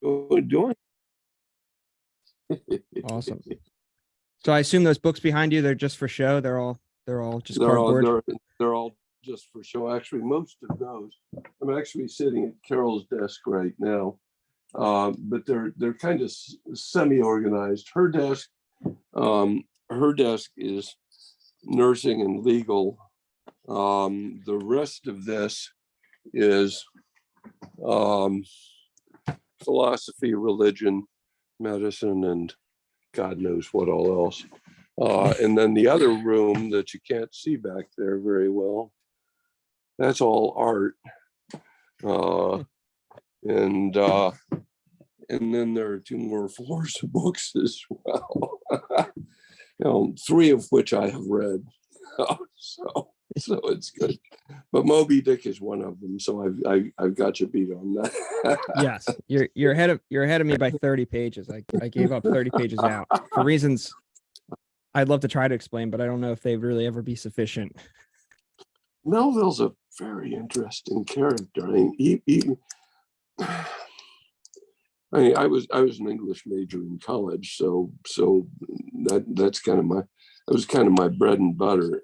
Doing. Awesome. So I assume those books behind you, they're just for show. They're all just They're all cardboard. they're all just for show. Actually, most of those. I'm actually sitting at Carol's desk right now, but they're kind of semi-organized. Her desk is nursing and legal. The rest of this is philosophy, religion, medicine, and God knows what all else. And then the other room that you can't see back there very well, that's all art. And then there are 2 more floors of books as well. 3 of which I have read. So it's good. But Moby Dick is one of them. So I've got you beat on that. Yes, you're ahead of me by 30 pages. I gave up 30 pages out for reasons I'd love to try to explain, but I don't know if they'd really ever be sufficient. Melville's a very interesting character. I was an English major in college, so that's kind of my bread and butter.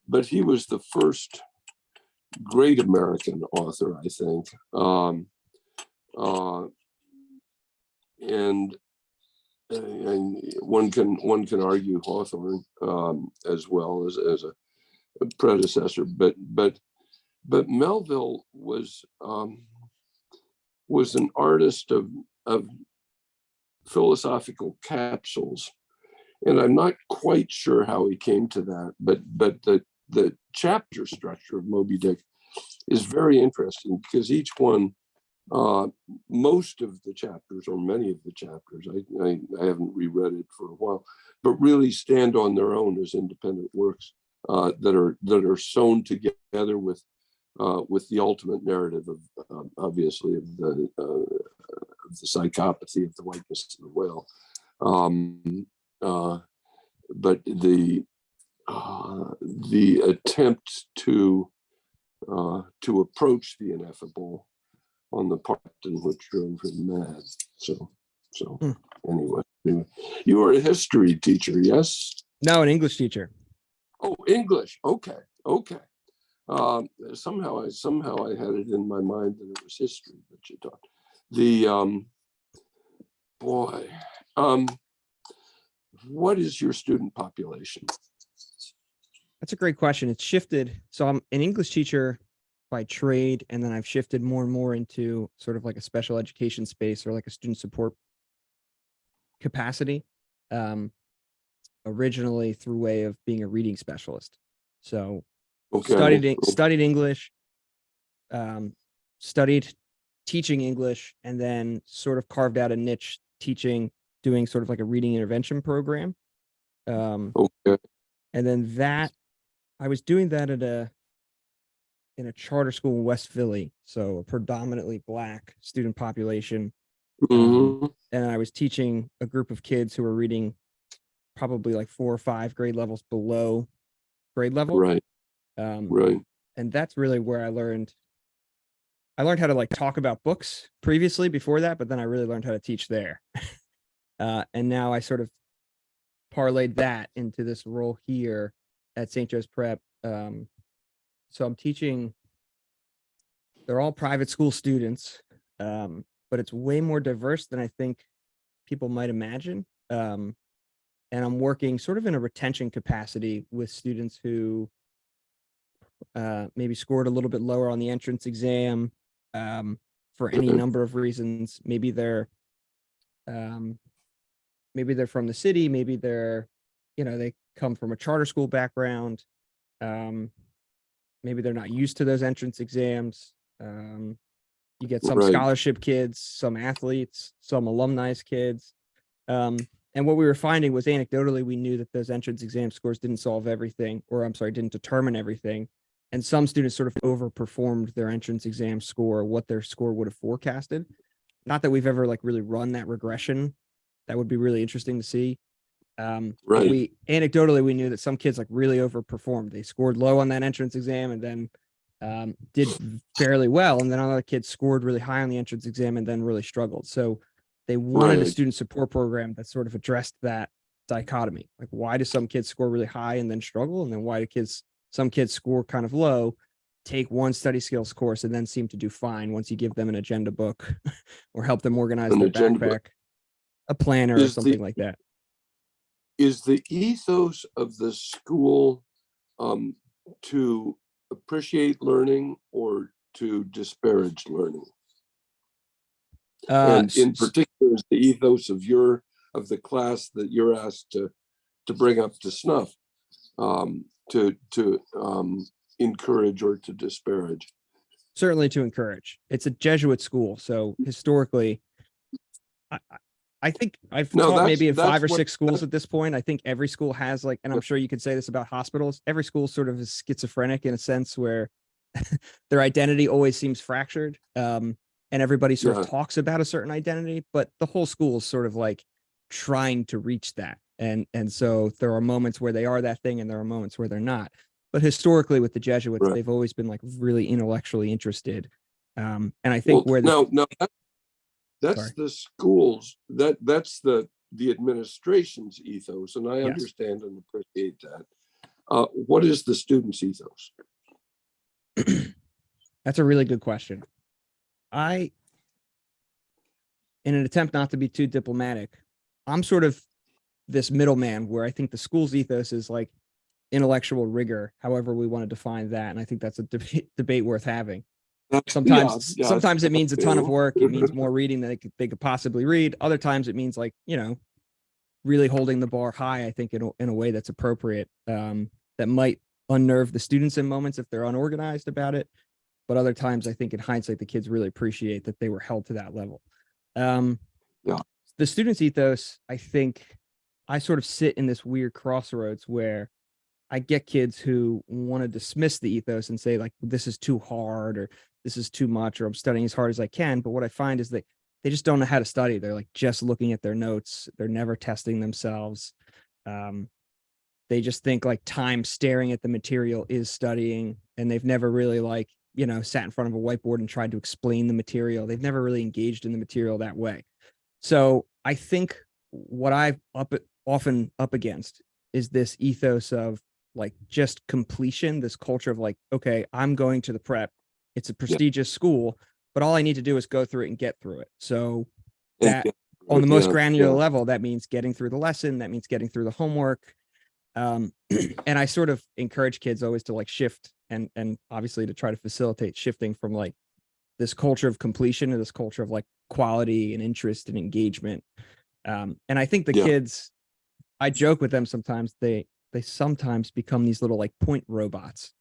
But he was the first great American author, I think, and one can argue Hawthorne as well as a predecessor, but Melville was an artist of philosophical capsules, and I'm not quite sure how he came to that, but the chapter structure of Moby Dick is very interesting because each one, most of the chapters or many of the chapters, I haven't reread it for a while, but really stand on their own as independent works that are sewn together with the ultimate narrative of obviously of the psychopathy of the whiteness of the whale, but the attempt to approach the ineffable on the part in which drove him mad. So anyway, you were a history teacher, yes? No, an English teacher. Oh, English. Okay. Somehow I had it in my mind that it was history that you taught. What is your student population? That's a great question. It's shifted. So I'm an English teacher by trade, and then I've shifted more and more into sort of like a special education space or like a student support capacity. Originally through way of being a reading specialist. So studied English, studied teaching English, and then sort of carved out a niche doing sort of like a reading intervention program. And then I was doing that in a charter school in West Philly, so a predominantly Black student population. And I was teaching a group of kids who were reading probably like 4 or 5 grade levels below grade level. Right. And that's really where I learned how to like talk about books previously before that, but then I really learned how to teach there. And now I sort of parlayed that into this role here at St. Joe's Prep. So I'm teaching, they're all private school students, but it's way more diverse than I think people might imagine. And I'm working sort of in a retention capacity with students who maybe scored a little bit lower on the entrance exam for any number of reasons. Maybe they're from the city, maybe they come from a charter school background. Maybe they're not used to those entrance exams. You get some scholarship kids, some athletes, some alumni kids. And what we were finding was anecdotally, we knew that those entrance exam scores didn't solve everything, didn't determine everything. And some students sort of overperformed their entrance exam score, what their score would have forecasted. Not that we've ever like really run that regression. That would be really interesting to see. Anecdotally, we knew that some kids like really overperformed. They scored low on that entrance exam, and then did fairly well, and then other kids scored really high on the entrance exam and then really struggled. So they wanted a student support program that sort of addressed that dichotomy. Like, why do some kids score really high and then struggle, and then why do some kids score kind of low, take one study skills course, and then seem to do fine once you give them an agenda book or help them organize their backpack, a planner, or something like that. Is the ethos of the school to appreciate learning or to disparage learning? And in particular, is the ethos of the class that you're asked to bring up to snuff, to encourage or to disparage? Certainly to encourage. It's a Jesuit school, so historically, I think I've taught maybe in 5 or 6 schools at this point. I think every school has, like, and I'm sure you could say this about hospitals, every school sort of is schizophrenic in a sense where their identity always seems fractured. And everybody sort of talks about a certain identity, but the whole school is sort of like trying to reach that. And so there are moments where they are that thing, and there are moments where they're not. But historically, with the Jesuits, they've always been like really intellectually interested. And I think that's the schools, that's the administration's ethos, and I understand and appreciate that. What is the student's ethos? That's a really good question. In an attempt not to be too diplomatic, I'm sort of this middleman where I think the school's ethos is like intellectual rigor, however we want to define that. And I think that's a debate worth having. Sometimes it means a ton of work. It means more reading than they could possibly read. Other times it means, like, really holding the bar high, I think, in a way that's appropriate, that might unnerve the students in moments if they're unorganized about it. But other times, I think in hindsight, the kids really appreciate that they were held to that level. The students' ethos, I think I sort of sit in this weird crossroads where I get kids who want to dismiss the ethos and say, like, this is too hard, or this is too much, or I'm studying as hard as I can. But what I find is that they just don't know how to study. They're like just looking at their notes. They're never testing themselves. They just think like time staring at the material is studying, and they've never really sat in front of a whiteboard and tried to explain the material. They've never really engaged in the material that way. So I think what I've often up against is this ethos of like just completion, this culture of like, okay, I'm going to the prep. It's a prestigious school, but all I need to do is go through it and get through it. So that on the most granular level, that means getting through the lesson. That means getting through the homework. And I sort of encourage kids always to like shift and obviously to try to facilitate shifting from like this culture of completion to this culture of like quality and interest and engagement. And I think the kids, I joke with them sometimes, they sometimes become these little like point robots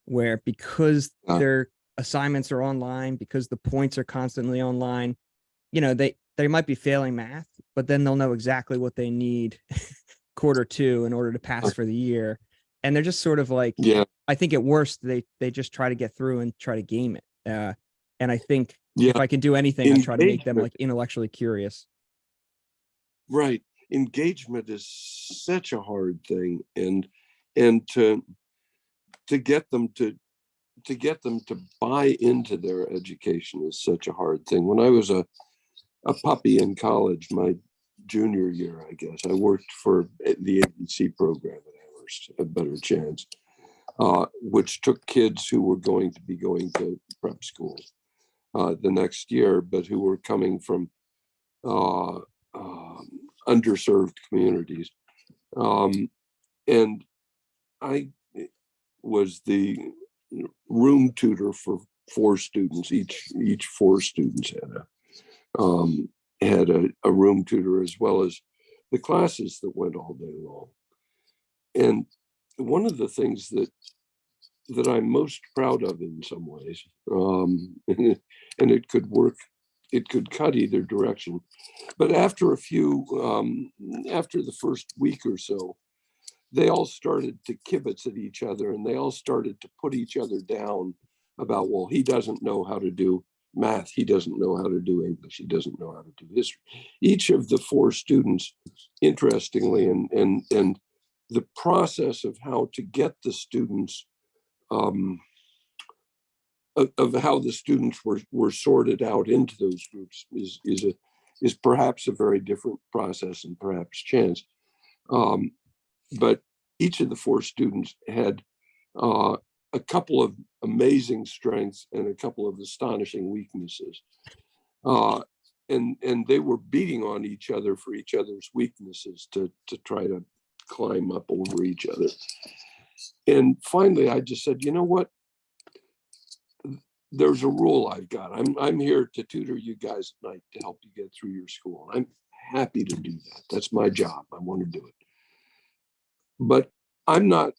where, because their assignments are online, because the points are constantly online, they might be failing math, but then they'll know exactly what they need quarter 2 in order to pass for the year. And they're just sort of like, I think at worst, they just try to get through and try to game it. And I think if I can do anything, I try to make them like intellectually curious. Right. Engagement is such a hard thing. And to get them to buy into their education is such a hard thing. When I was a puppy in college, my junior year, I guess, I worked for the ABC program at Amherst, A Better Chance, which took kids who were going to be going to prep school the next year, but who were coming from underserved communities. And I was the room tutor for 4 students. Each 4 students had a room tutor, as well as the classes that went all day long. And one of the things that I'm most proud of in some ways, and it could work, it could cut either direction, but after the first week or so, they all started to kibitz at each other, and they all started to put each other down about, well, he doesn't know how to do math, he doesn't know how to do English, he doesn't know how to do history. Each of the 4 students, interestingly, and the process of how to get the students of how the students were sorted out into those groups is perhaps a very different process and perhaps chance. But each of the 4 students had a couple of amazing strengths and a couple of astonishing weaknesses. And they were beating on each other for each other's weaknesses to try to climb up over each other. And finally, I just said, you know what? There's a rule I've got. I'm here to tutor you guys at night to help you get through your school. I'm happy to do that. That's my job. I want to do it. But I'm not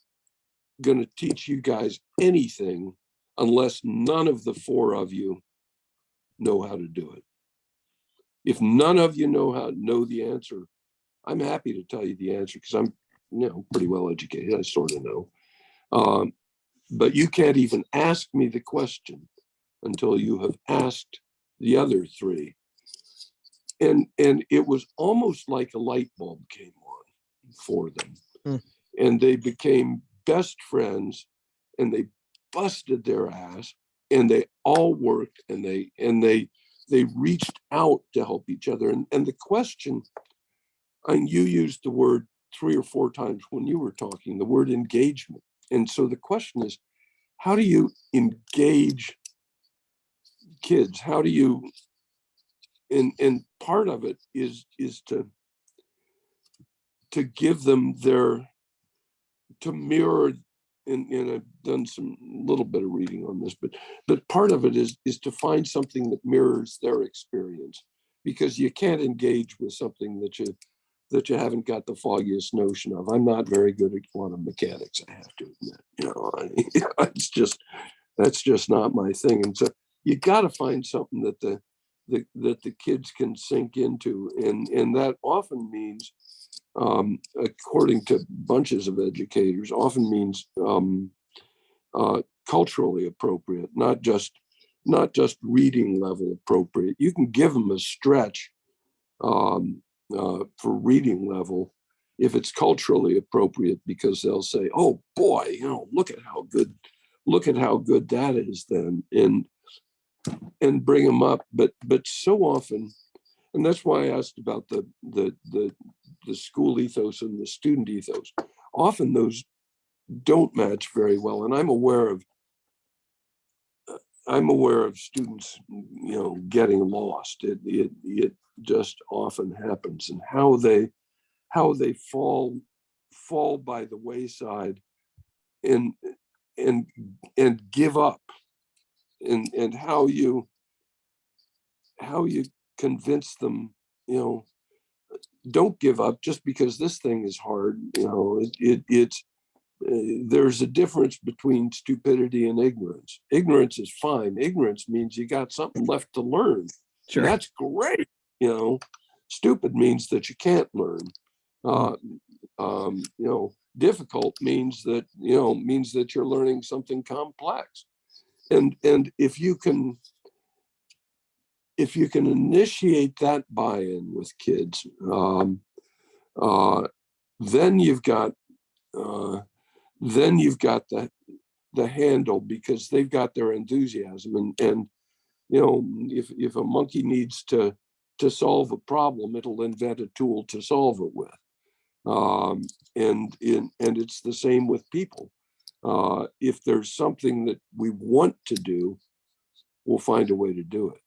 going to teach you guys anything unless none of the 4 of you know how to do it. If none of you know the answer, I'm happy to tell you the answer because I'm pretty well educated. I sort of know. But you can't even ask me the question until you have asked the other 3. And it was almost like a light bulb came on for them. And they became best friends, and they busted their ass, and they all worked, and they reached out to help each other. And the question, and you used the word 3 or 4 times when you were talking, the word engagement. And so the question is, how do you engage kids? How do you, and part of it is to give them to mirror, and I've done some little bit of reading on this, but part of it is to find something that mirrors their experience, because you can't engage with something that you haven't got the foggiest notion of. I'm not very good at quantum mechanics, I have to admit. That's just not my thing. And so you got to find something that the kids can sink into, and that often means, according to bunches of educators, often means culturally appropriate, not just reading level appropriate. You can give them a stretch for reading level if it's culturally appropriate, because they'll say, "Oh boy, look at how good that is," then, and bring them up. But so often, and that's why I asked about the school ethos and the student ethos. Often those don't match very well, and I'm aware of students, getting lost. It just often happens, and how they fall by the wayside and give up, and how you convince them, don't give up just because this thing is hard. It's there's a difference between stupidity and ignorance. Ignorance is fine. Ignorance means you got something left to learn. Sure. And that's great. Stupid means that you can't learn. Difficult means that you're learning something complex. And if you can initiate that buy-in with kids, then you've got the handle, because they've got their enthusiasm, and if a monkey needs to solve a problem, it'll invent a tool to solve it with. And it's the same with people. If there's something that we want to do, we'll find a way to do it.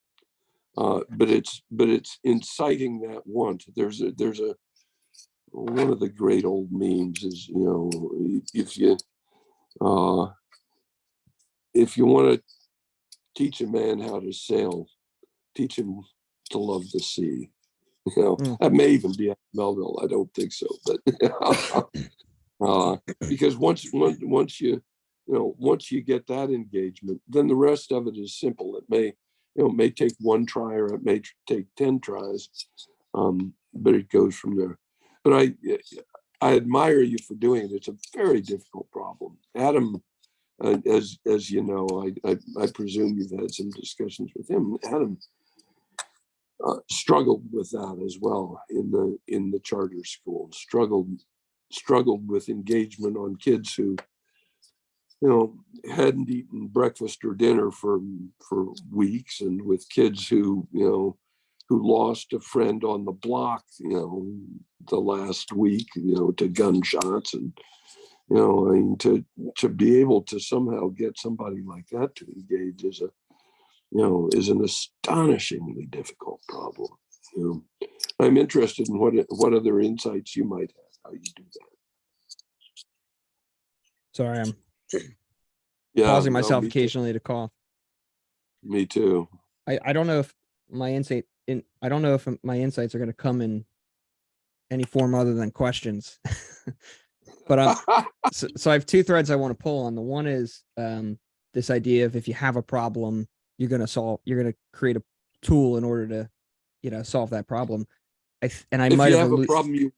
But it's inciting that want. There's a one of the great old memes is, if you want to teach a man how to sail, teach him to love the sea. That may even be at Melville. I don't think so, but because once you get that engagement, then the rest of it is simple. It may take 1 try, or it may take 10 tries, but it goes from there. But I admire you for doing it. It's a very difficult problem. Adam, as you know, I presume you've had some discussions with him. Adam struggled with that as well in the charter school. Struggled with engagement on kids who hadn't eaten breakfast or dinner for weeks, and with kids who lost a friend on the block, the last week, to gunshots. And, I mean, to be able to somehow get somebody like that to engage is an astonishingly difficult problem. I'm interested in what other insights you might have, how you do that. Sorry, I'm pausing myself occasionally to cough. Me too. I don't know if my insights are going to come in any form other than questions. But so I have two threads I want to pull on. The one is this idea of, if you have a problem, you're going to create a tool in order to solve that problem. If you have a problem you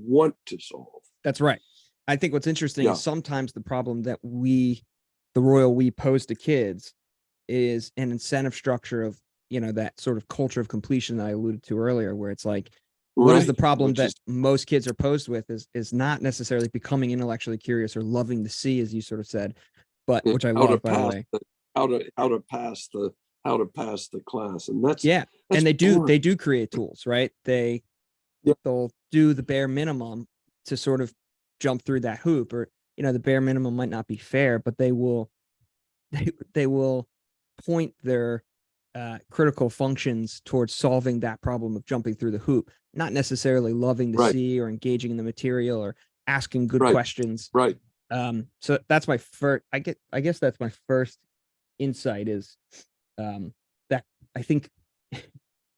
want to solve. That's right. I think what's interesting is sometimes the problem that the royal we pose to kids is an incentive structure of, that sort of culture of completion that I alluded to earlier, where it's like, what is the problem that most kids are posed with is not necessarily becoming intellectually curious or loving to see, as you sort of said, but which I love, by the way. How to pass the class. And that's and they do create tools, right? They'll do the bare minimum to sort of jump through that hoop, or the bare minimum might not be fair, but they will point their critical functions towards solving that problem of jumping through the hoop, not necessarily loving to see or engaging in the material or asking good questions. Right. So that's my first, I guess that's my first insight, is that I think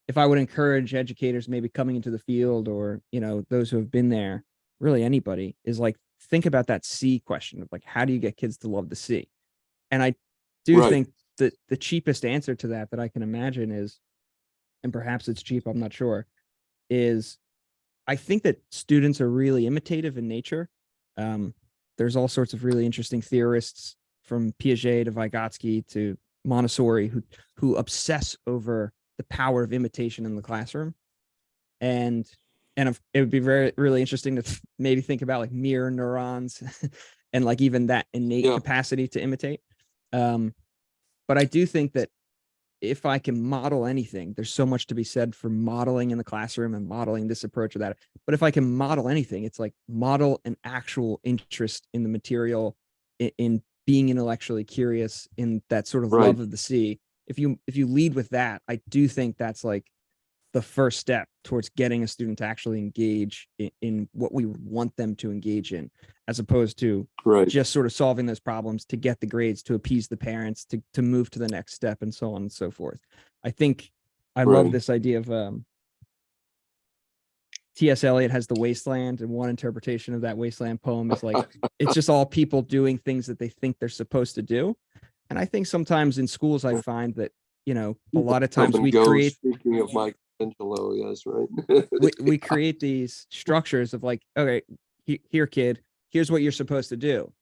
if I would encourage educators maybe coming into the field, or those who have been there, really anybody, is like, think about that C question of like, how do you get kids to love the C? And I do think that the cheapest answer to that I can imagine is, and perhaps it's cheap, I'm not sure, is I think that students are really imitative in nature. There's all sorts of really interesting theorists, from Piaget to Vygotsky to Montessori, who obsess over the power of imitation in the classroom. And it would be really interesting to maybe think about like mirror neurons and like even that innate capacity to imitate. But I do think that if I can model anything, there's so much to be said for modeling in the classroom and modeling this approach or that. But if I can model anything, it's like model an actual interest in the material, in being intellectually curious, in that sort of love of the sea. If you lead with that, I do think that's like the first step towards getting a student to actually engage in what we want them to engage in, as opposed to just sort of solving those problems to get the grades, to appease the parents, to move to the next step, and so on and so forth. I think I love this idea of T.S. Eliot has The Wasteland, and one interpretation of that Wasteland poem is like, it's just all people doing things that they think they're supposed to do. And I think sometimes in schools, I find that, a lot of times we create, speaking of Michelangelo, yes, right. we create these structures of like, okay, here, kid, here's what you're supposed to do.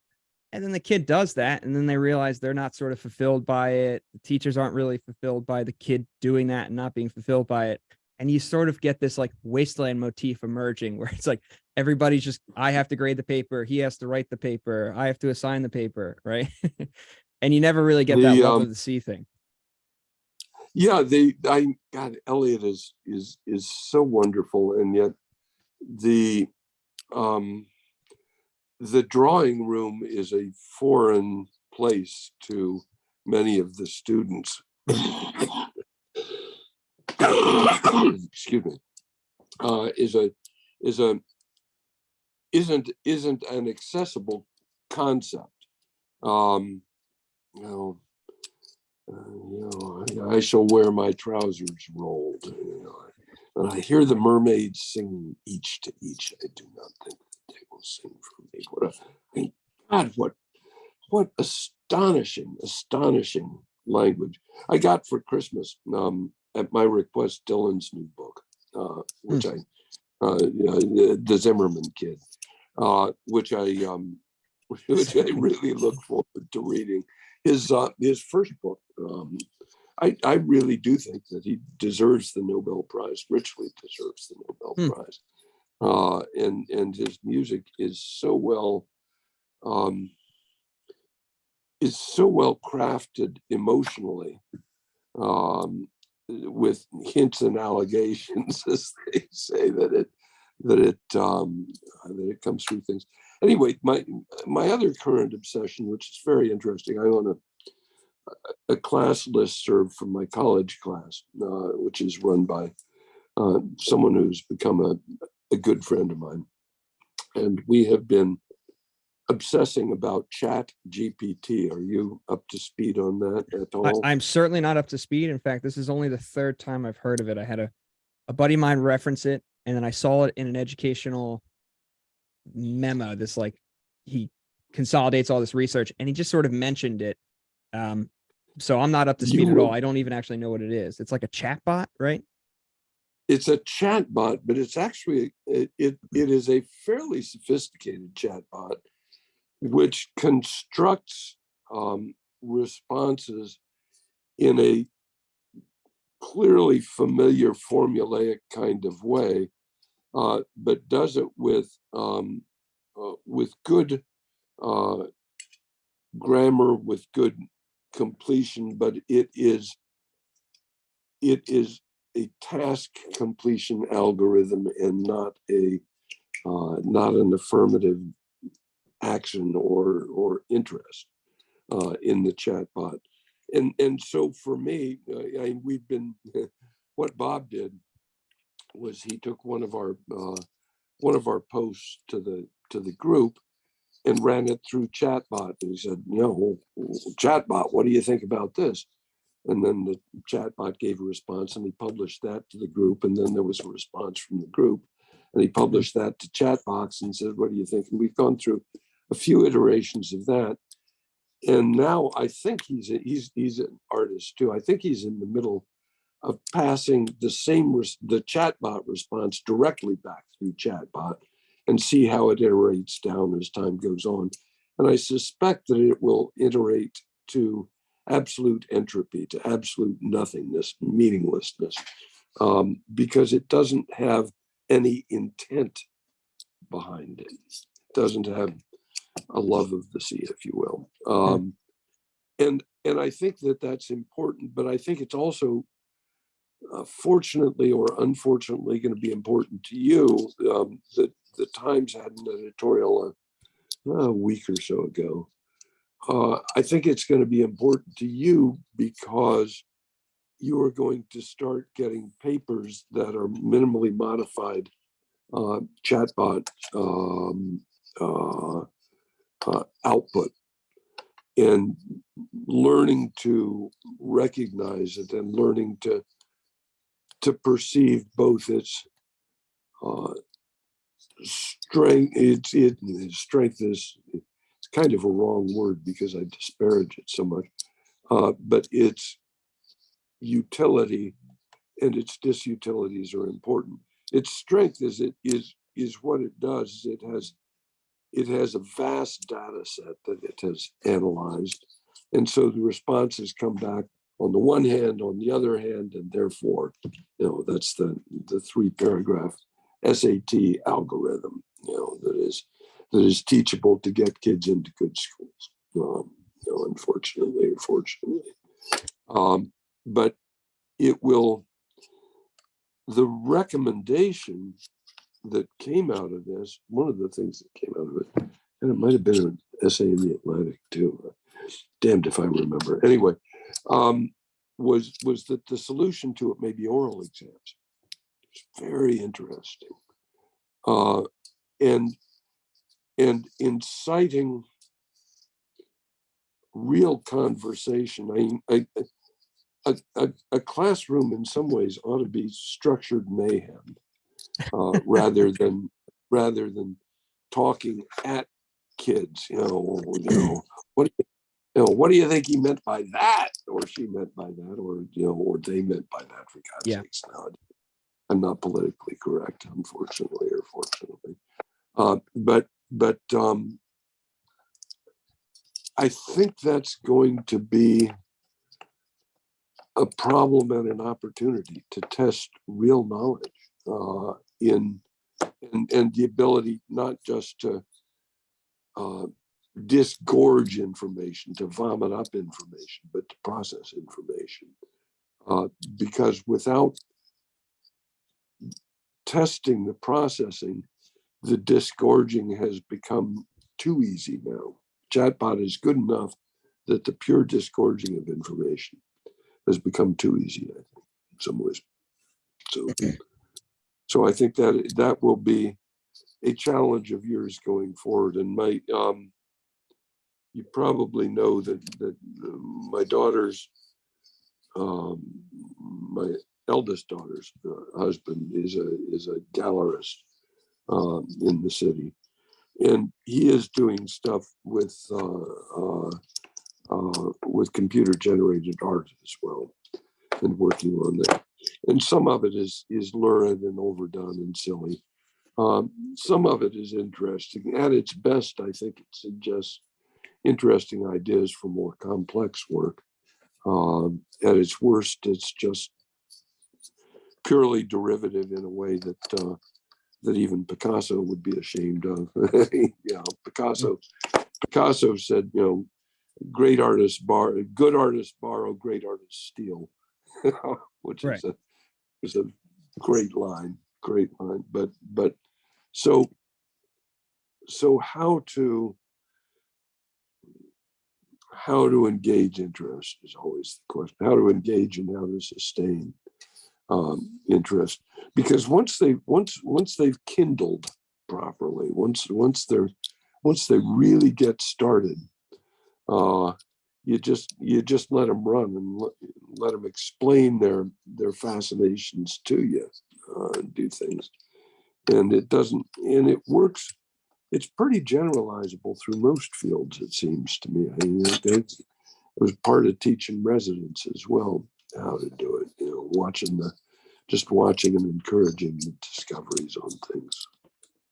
And then the kid does that, and then they realize they're not sort of fulfilled by it. The teachers aren't really fulfilled by the kid doing that and not being fulfilled by it. And you sort of get this like wasteland motif emerging, where it's like, everybody's just, I have to grade the paper, he has to write the paper, I have to assign the paper, right? And you never really get that love of the sea thing. God, Eliot is so wonderful, and yet the drawing room is a foreign place to many of the students. Excuse me. Isn't an accessible concept. I shall wear my trousers rolled, and I hear the mermaids singing each to each. I do not think that they will sing for me. What astonishing language. I got for Christmas, at my request, Dylan's new book, which the Zimmerman Kid, which I really look forward to reading. His first book, I really do think that he deserves the Nobel Prize, richly deserves the Nobel Prize. And his music is so well is so well crafted emotionally, with hints and allegations, as they say, that it comes through things. Anyway, my other current obsession, which is very interesting, I own a class listserv from my college class, which is run by someone who's become a good friend of mine. And we have been obsessing about Chat GPT. Are you up to speed on that at all? I'm certainly not up to speed. In fact, this is only the third time I've heard of it. I had a buddy of mine reference it, and then I saw it in an educational memo. This, like, he consolidates all this research, and he just sort of mentioned it. So I'm not up to speed at all. I don't even actually know what it is. It's like a chat bot, right? It's a chat bot, but it's actually, it is a fairly sophisticated chat bot, which constructs responses in a clearly familiar formulaic kind of way, but does it with good grammar, with good completion, but it is a task completion algorithm and not an affirmative action or interest in the chatbot. And so for me, we've been, what Bob did was he took one of our posts to the group and ran it through chatbot. And he said, chatbot, what do you think about this? And then the chatbot gave a response, and he published that to the group. And then there was a response from the group, and he published that to Chatbox and said, what do you think? And we've gone through a few iterations of that. And now I think he's an artist too. I think he's in the middle of passing the chatbot response directly back through chatbot and see how it iterates down as time goes on. And I suspect that it will iterate to absolute entropy, to absolute nothingness, meaninglessness, because it doesn't have any intent behind it. It doesn't have a love of the sea, if you will. And I think that that's important, but I think it's also fortunately or unfortunately going to be important to you. That the Times had an editorial a week or so ago. I think it's going to be important to you because you are going to start getting papers that are minimally modified chatbot output, and learning to recognize it and learning to perceive both its strength. Its strength is, it's kind of a wrong word because I disparage it so much, but its utility and its disutilities are important. Its strength is what it does. It has a vast data set that it has analyzed, and so the responses come back on the one hand, on the other hand, and therefore, that's the 3-paragraph SAT algorithm, that is teachable to get kids into good schools. Unfortunately or fortunately, but it will. The recommendation that came out of this, one of the things that came out of it, and it might have been an essay in the Atlantic too. Damned if I remember. Anyway, was that the solution to it may be oral exams. It's very interesting, and inciting real conversation. A classroom in some ways ought to be structured mayhem, rather than talking at kids. What do you think he meant by that, or she meant by that, or they meant by that? For God's sakes, now I'm not politically correct, unfortunately or fortunately. But I think that's going to be a problem and an opportunity to test real knowledge and the ability not just to disgorge information, to vomit up information, but to process information. Because without testing the processing, the disgorging has become too easy now. Chatbot is good enough that the pure disgorging of information has become too easy, I think, in some ways. So I think that will be a challenge of yours going forward. And my, you probably know that my daughter's, my eldest daughter's husband is a gallerist in the city, and he is doing stuff with computer generated art as well, and working on that. And some of it is lurid and overdone and silly. Some of it is interesting. At its best, I think it suggests interesting ideas for more complex work. At its worst, it's just purely derivative in a way that even Picasso would be ashamed of. Picasso said, good artists borrow, great artists steal, which Right. is a great line. But so how to engage interest is always the question. How to engage and how to sustain interest, because once they've kindled properly, once they really get started, you just let them run and let them explain their fascinations to you, and do things, and it works. It's pretty generalizable through most fields, it seems to me. I mean, it was part of teaching residents as well, how to do it, watching and encouraging the discoveries on things.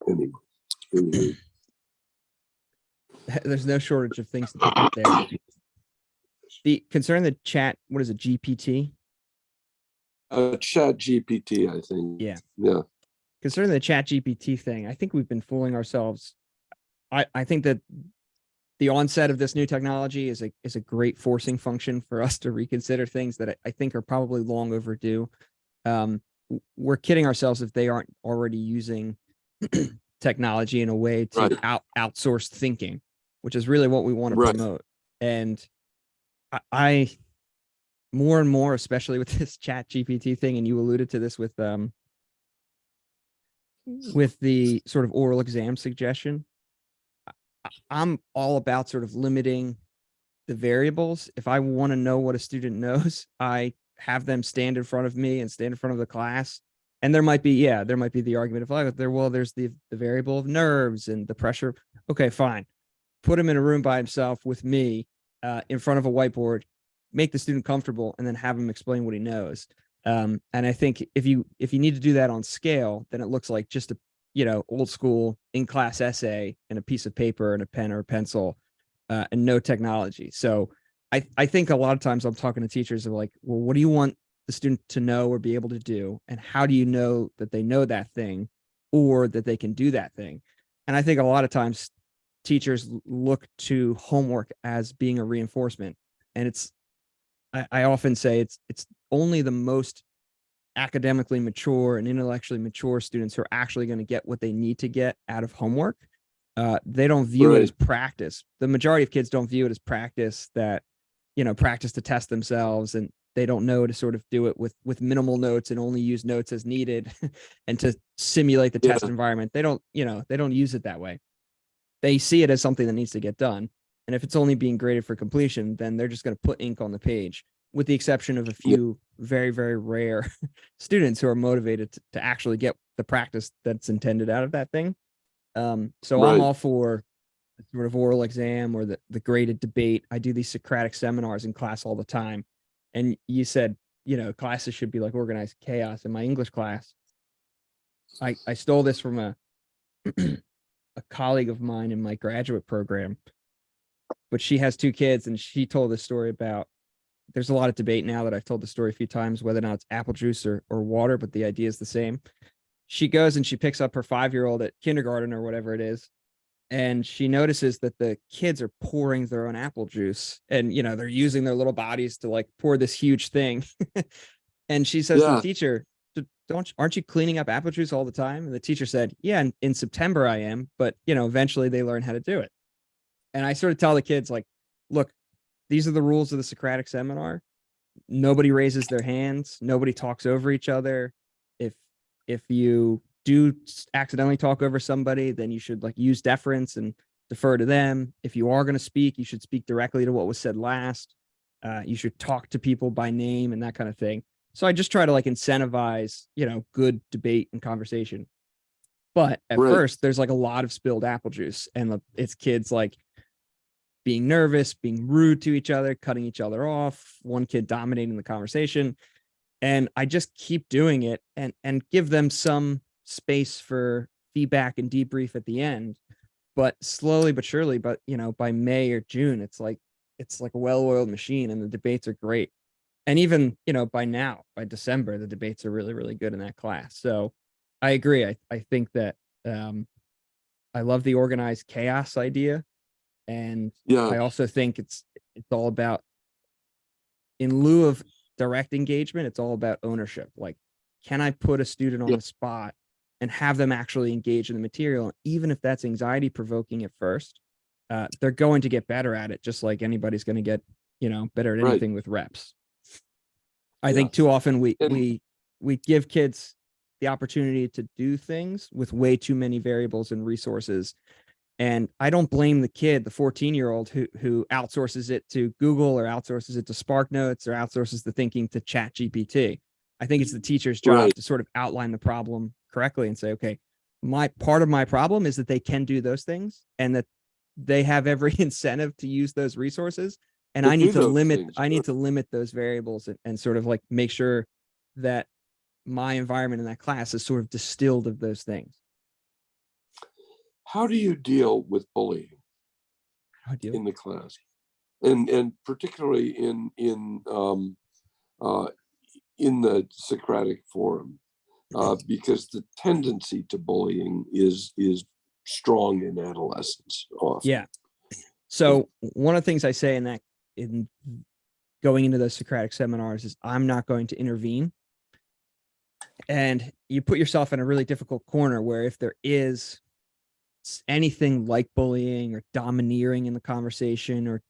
Anyway. There's no shortage of things to pick up there. The concern the chat, what is it, GPT? Chat GPT, I think. Yeah. Concerning the chat GPT thing, I think we've been fooling ourselves. I think that the onset of this new technology is a great forcing function for us to reconsider things that I think are probably long overdue. We're kidding ourselves if they aren't already using technology in a way to outsource thinking, which is really what we want to promote. And I more and more, especially with this chat GPT thing, and you alluded to this with the sort of oral exam suggestion, I'm all about sort of limiting the variables. If I want to know what a student knows, I have them stand in front of me and stand in front of the class. And there might be the argument of like, there's the variable of nerves and the pressure. Okay, fine. Put him in a room by himself with me in front of a whiteboard, make the student comfortable, and then have him explain what he knows. And I think if you need to do that on scale, then it looks like just a old school in-class essay and a piece of paper and a pen or a pencil, and no technology. So I think a lot of times I'm talking to teachers of like, well, what do you want the student to know or be able to do? And how do you know that they know that thing or that they can do that thing? And I think a lot of times teachers look to homework as being a reinforcement. And I often say it's only the most academically mature and intellectually mature students who are actually going to get what they need to get out of homework. They don't view it as practice. The majority of kids don't view it as practice practice to test themselves, and they don't know to sort of do it with minimal notes and only use notes as needed and to simulate the test environment. They don't use it that way. They see it as something that needs to get done. And if it's only being graded for completion, then they're just going to put ink on the page, with the exception of a few very, very rare students who are motivated to actually get the practice that's intended out of that thing. So I'm all for sort of oral exam or the graded debate. I do these Socratic seminars in class all the time. And you said, classes should be like organized chaos. In my English class, I stole this from a colleague of mine in my graduate program, but she has 2 kids, and she told this story about, there's a lot of debate now that I've told the story a few times, whether or not it's apple juice or water, but the idea is the same. She goes and she picks up her 5-year-old at kindergarten or whatever it is, and she notices that the kids are pouring their own apple juice, and they're using their little bodies to like pour this huge thing. And she says to the Yeah. teacher, aren't you cleaning up apple juice all the time? And the teacher said, yeah, in September I am, but eventually they learn how to do it. And I sort of tell the kids, like, look, these are the rules of the Socratic seminar. Nobody raises their hands, nobody talks over each other. If you do accidentally talk over somebody, then you should like use deference and defer to them. If you are going to speak, you should speak directly to what was said last. You should talk to people by name and that kind of thing. So I just try to like incentivize, good debate and conversation. But at Right. first, there's like a lot of spilled apple juice, and it's kids like being nervous, being rude to each other, cutting each other off, one kid dominating the conversation. And I just keep doing it and give them some space for feedback and debrief at the end. But slowly but surely, but by May or June, it's like a well-oiled machine, and the debates are great. And even, by December, the debates are really, really good in that class. So I agree. I think that I love the organized chaos idea. And Yeah. I also think it's all about, in lieu of direct engagement, it's all about ownership. Like, can I put a student on the spot and have them actually engage in the material? Even if that's anxiety provoking at first, they're going to get better at it, just like anybody's going to get, better at anything with reps. I think too often we give kids the opportunity to do things with way too many variables and resources. And I don't blame the kid, the 14-year-old who outsources it to Google, or outsources it to Spark Notes, or outsources the thinking to Chat GPT. I think it's the teacher's job to sort of outline the problem correctly and say, okay, part of my problem is that they can do those things, and that they have every incentive to use those resources. And I need to limit those variables, and sort of like make sure that my environment in that class is sort of distilled of those things. How do you deal with bullying in the class, and particularly in the Socratic forum, because the tendency to bullying is strong in adolescence often. Yeah. So one of the things I say in going into those Socratic seminars is, I'm not going to intervene. And you put yourself in a really difficult corner where, if there is anything like bullying or domineering in the conversation, or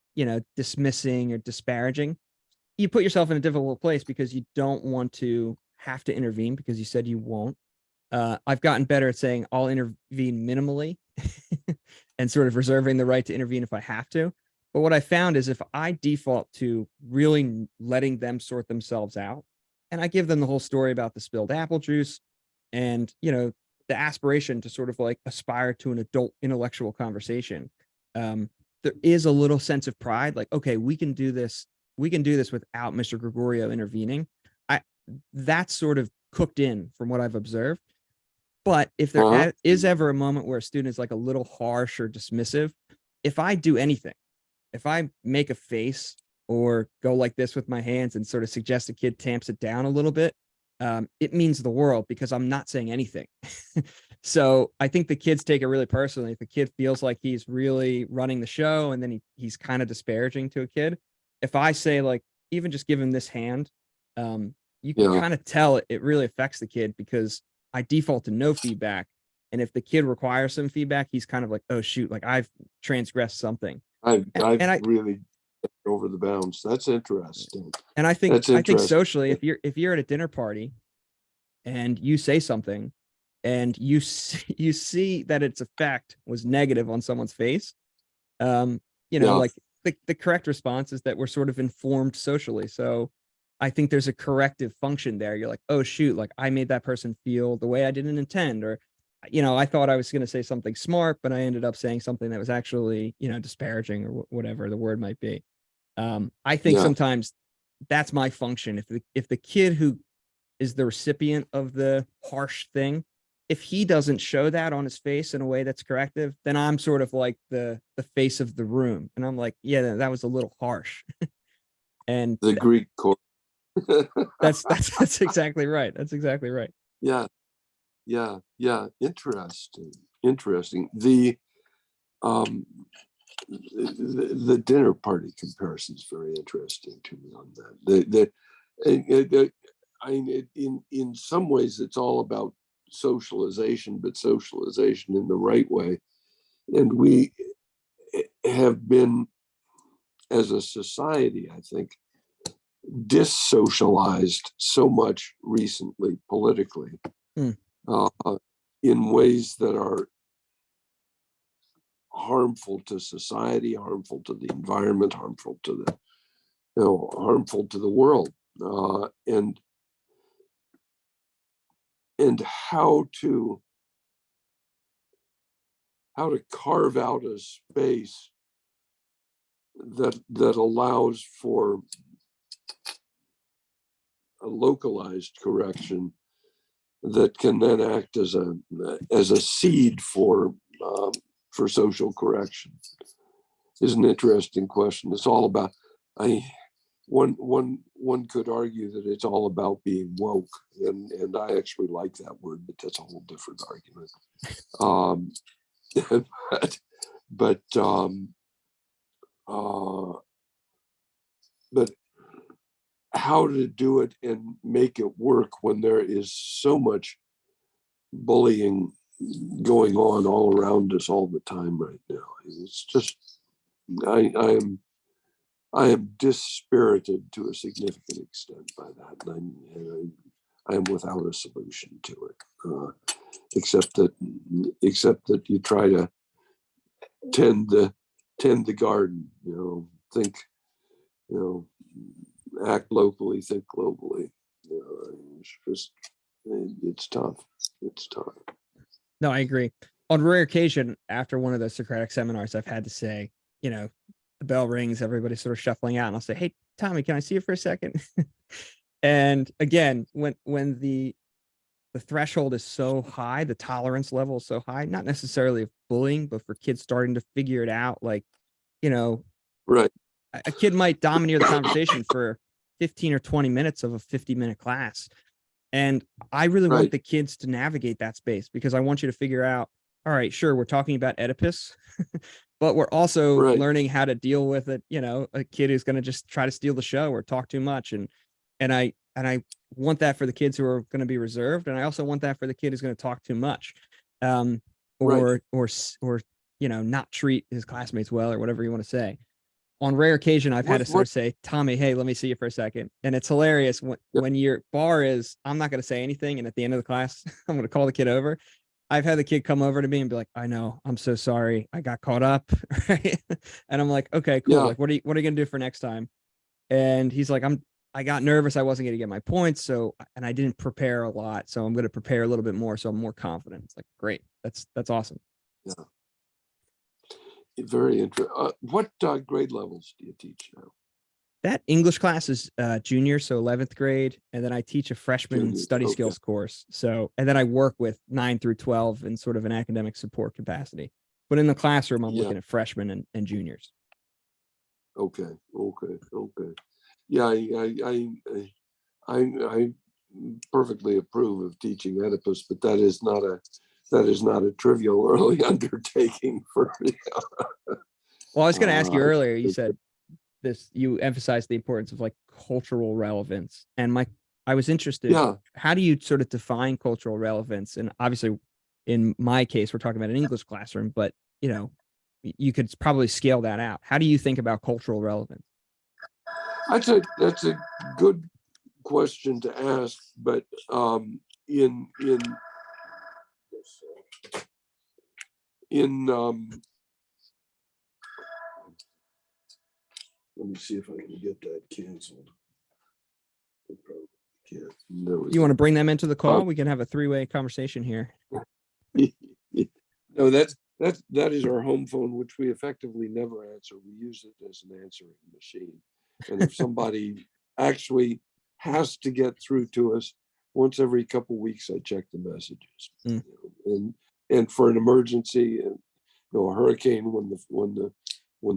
dismissing or disparaging, you put yourself in a difficult place, because you don't want to have to intervene, because you said you won't. I've gotten better at saying I'll intervene minimally and sort of reserving the right to intervene if I have to. But what I found is, if I default to really letting them sort themselves out, and I give them the whole story about the spilled apple juice, and the aspiration to sort of like aspire to an adult intellectual conversation, there is a little sense of pride, like, okay, we can do this without Mr. Gregorio intervening. That's sort of cooked in from what I've observed. But if there is ever a moment where a student is like a little harsh or dismissive, if I do anything, if I make a face or go like this with my hands and sort of suggest a kid tamps it down a little bit, it means the world, because I'm not saying anything. So I think the kids take it really personally. If the kid feels like he's really running the show, and then he's kind of disparaging to a kid, if I say, like, even just give him this hand, you can kind of tell it really affects the kid, because I default to no feedback. And if the kid requires some feedback, he's kind of like, oh shoot, like I've transgressed something. I've really over the bounds. That's interesting. And I think socially, if you're at a dinner party and you say something, and you see that its effect was negative on someone's face, like the correct response is that we're sort of informed socially. So I think there's a corrective function there. You're like, oh shoot, like I made that person feel the way I didn't intend, or I thought I was going to say something smart, but I ended up saying something that was actually, disparaging, or whatever the word might be. I think sometimes that's my function. If the kid who is the recipient of the harsh thing, if he doesn't show that on his face in a way that's corrective, then I'm sort of like the face of the room, and I'm like, yeah, that was a little harsh. And the Greek chord. that's exactly right. That's exactly right. Yeah. Interesting. the dinner party comparison is very interesting to me on that. In some ways, it's all about socialization, but socialization in the right way. And we have been, as a society, I think, dissocialized so much recently politically in ways that are harmful to society, harmful to the environment, harmful to the harmful to the world, and how to carve out a space that allows for a localized correction that can then act as a seed for social correction is an interesting question. It's all about, one could argue that it's all about being woke, and I actually like that word, but that's a whole different argument. But how to do it and make it work when there is so much bullying going on all around us all the time right now. It's just, I am dispirited to a significant extent by that, and I am without a solution to it, except that you try to tend the garden. Think, act locally, think globally. It's tough. It's tough. No, I agree. On rare occasion, after one of those Socratic seminars, I've had to say, the bell rings, everybody's sort of shuffling out, and I'll say, "Hey, Tommy, can I see you for a second?" And again, when the threshold is so high, the tolerance level is so high, not necessarily of bullying, but for kids starting to figure it out, like, right. A kid might domineer the conversation for 15 or 20 minutes of a 50-minute class. And I really want the kids to navigate that space, because I want you to figure out, all right, sure, we're talking about Oedipus, but we're also learning how to deal with it. A kid who's going to just try to steal the show or talk too much. And I want that for the kids who are going to be reserved. And I also want that for the kid who's going to talk too much, or not treat his classmates well, or whatever you want to say. On rare occasion, I've had to sort of say, "Tommy, hey, let me see you for a second." And it's hilarious when your bar is, I'm not going to say anything, and at the end of the class, I'm going to call the kid over. I've had the kid come over to me and be like, "I know, I'm so sorry, I got caught up." Right? And I'm like, "Okay, cool. Like, what are you going to do for next time?" And he's like, I got nervous. I wasn't going to get my points. And I didn't prepare a lot. So I'm going to prepare a little bit more, so I'm more confident. It's like, great. That's awesome. Yeah. Very interesting. What grade levels do you teach now? That English class is junior, so 11th grade. And then I teach a freshman study skills course. And then I work with 9 through 12 in sort of an academic support capacity. But in the classroom, I'm looking at freshmen and juniors. Okay. Yeah, I perfectly approve of teaching Oedipus, but that is not a trivial early undertaking for me. Well, I was going to ask you earlier, you said you emphasized the importance of like cultural relevance. And I was interested, how do you sort of define cultural relevance? And obviously in my case, we're talking about an English classroom, but you could probably scale that out. How do you think about cultural relevance? That's a good question to ask, but in let me see if I can get that canceled. I probably can't. No, you want to bring them into the call? We can have a three-way conversation here. No, that is our home phone, which we effectively never answer. We use it as an answering machine. And if somebody actually has to get through to us, once every couple of weeks, I check the messages. And for an emergency, a hurricane, when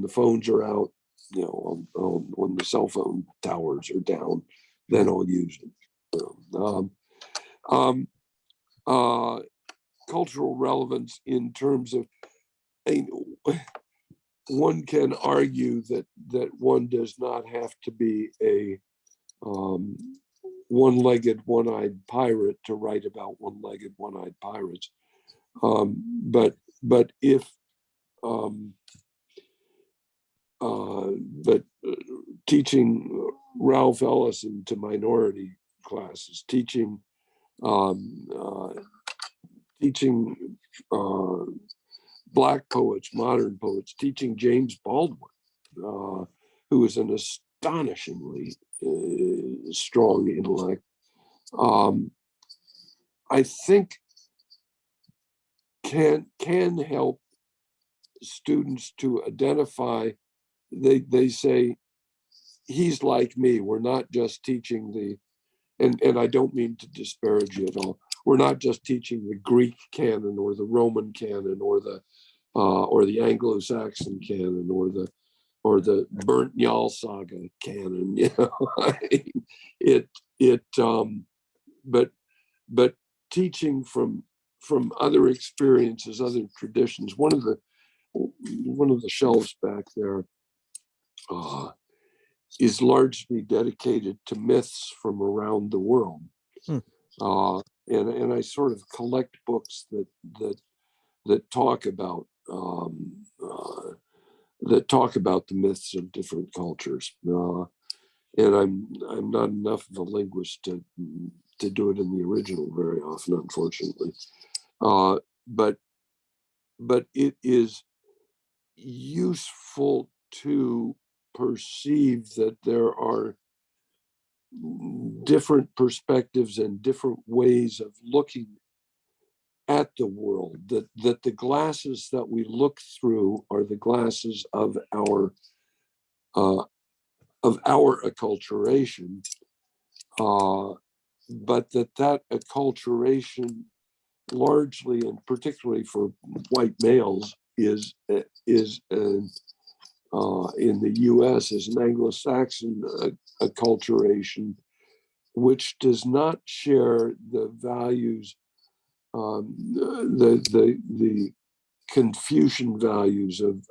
the phones are out, when the cell phone towers are down, then I'll use them. Cultural relevance in terms of one can argue that one does not have to be a one-legged, one-eyed pirate to write about one-legged, one-eyed pirates. But if teaching Ralph Ellison to minority classes, teaching Black poets, modern poets, teaching James Baldwin, who is an astonishingly strong intellect, I think can help students to identify. They say, he's like me. We're not just teaching and I don't mean to disparage you at all. We're not just teaching the Greek canon or the Roman canon or the Anglo-Saxon canon or the Burnt Njal saga canon. You know, but teaching from other experiences, other traditions. One of the shelves back there is largely dedicated to myths from around the world. And I sort of collect books that talk about the myths of different cultures. And I'm not enough of a linguist to do it in the original very often, unfortunately. But it is useful to perceive that there are different perspectives and different ways of looking at the world, that the glasses that we look through are the glasses of our acculturation, but that acculturation largely and particularly for white males is in the US is an Anglo-Saxon acculturation, which does not share the values, the Confucian values of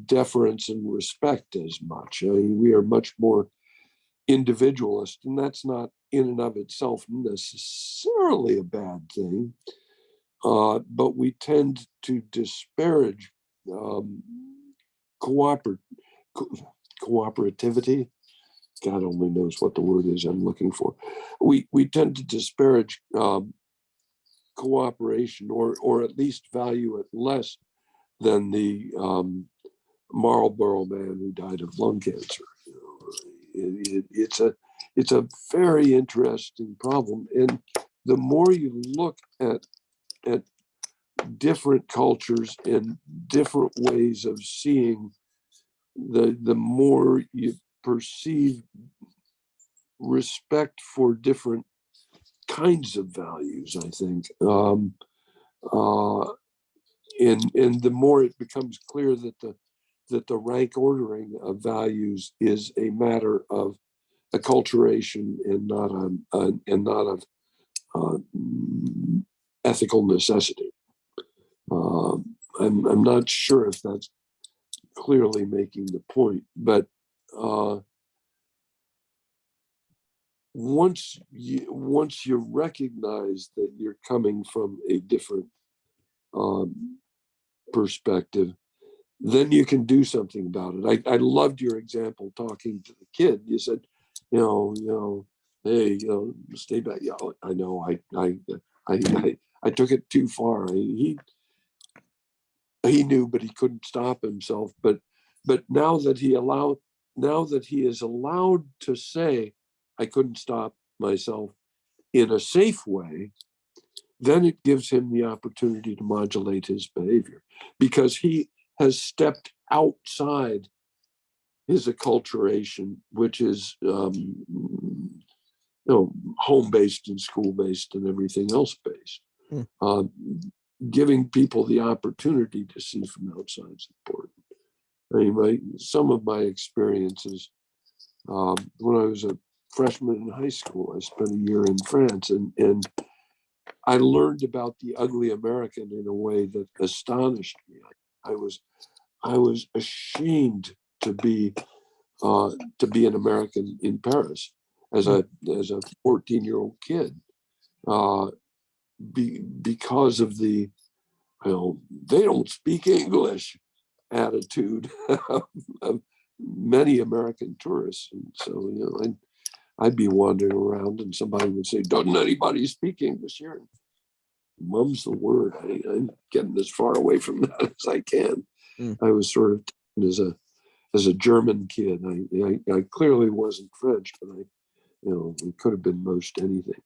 deference and respect as much. I mean, we are much more individualist, and that's not in and of itself necessarily a bad thing, but we tend to disparage cooperativity. God only knows what the word is I'm looking for. We tend to disparage cooperation, or at least value it less than the Marlboro man who died of lung cancer. It's a very interesting problem, and the more you look at different cultures and different ways of seeing, the more you perceive respect for different kinds of values, I think. And the more it becomes clear that the rank ordering of values is a matter of acculturation and not of ethical necessity. I'm not sure if that's clearly making the point, but once you recognize that you're coming from a different perspective, then you can do something about it. I loved your example talking to the kid. You said, hey, stay back. Yeah, I know. I took it too far. He knew, but he couldn't stop himself. But now that he is allowed to say, I couldn't stop myself in a safe way, then it gives him the opportunity to modulate his behavior, because he has stepped outside his acculturation, which is home-based and school-based and everything else based. Giving people the opportunity to see from outside is important. I mean, some of my experiences, when I was a freshman in high school, I spent a year in France, and I learned about the ugly American in a way that astonished me. I was ashamed to be an American in Paris as a 14-year-old kid, because of the, they don't speak English attitude of many American tourists. And so, I'd be wandering around and somebody would say, "Doesn't anybody speak English here?" Mum's the word. I'm getting as far away from that as I can. I was sort of as a German kid. I clearly wasn't French, but it could have been most anything.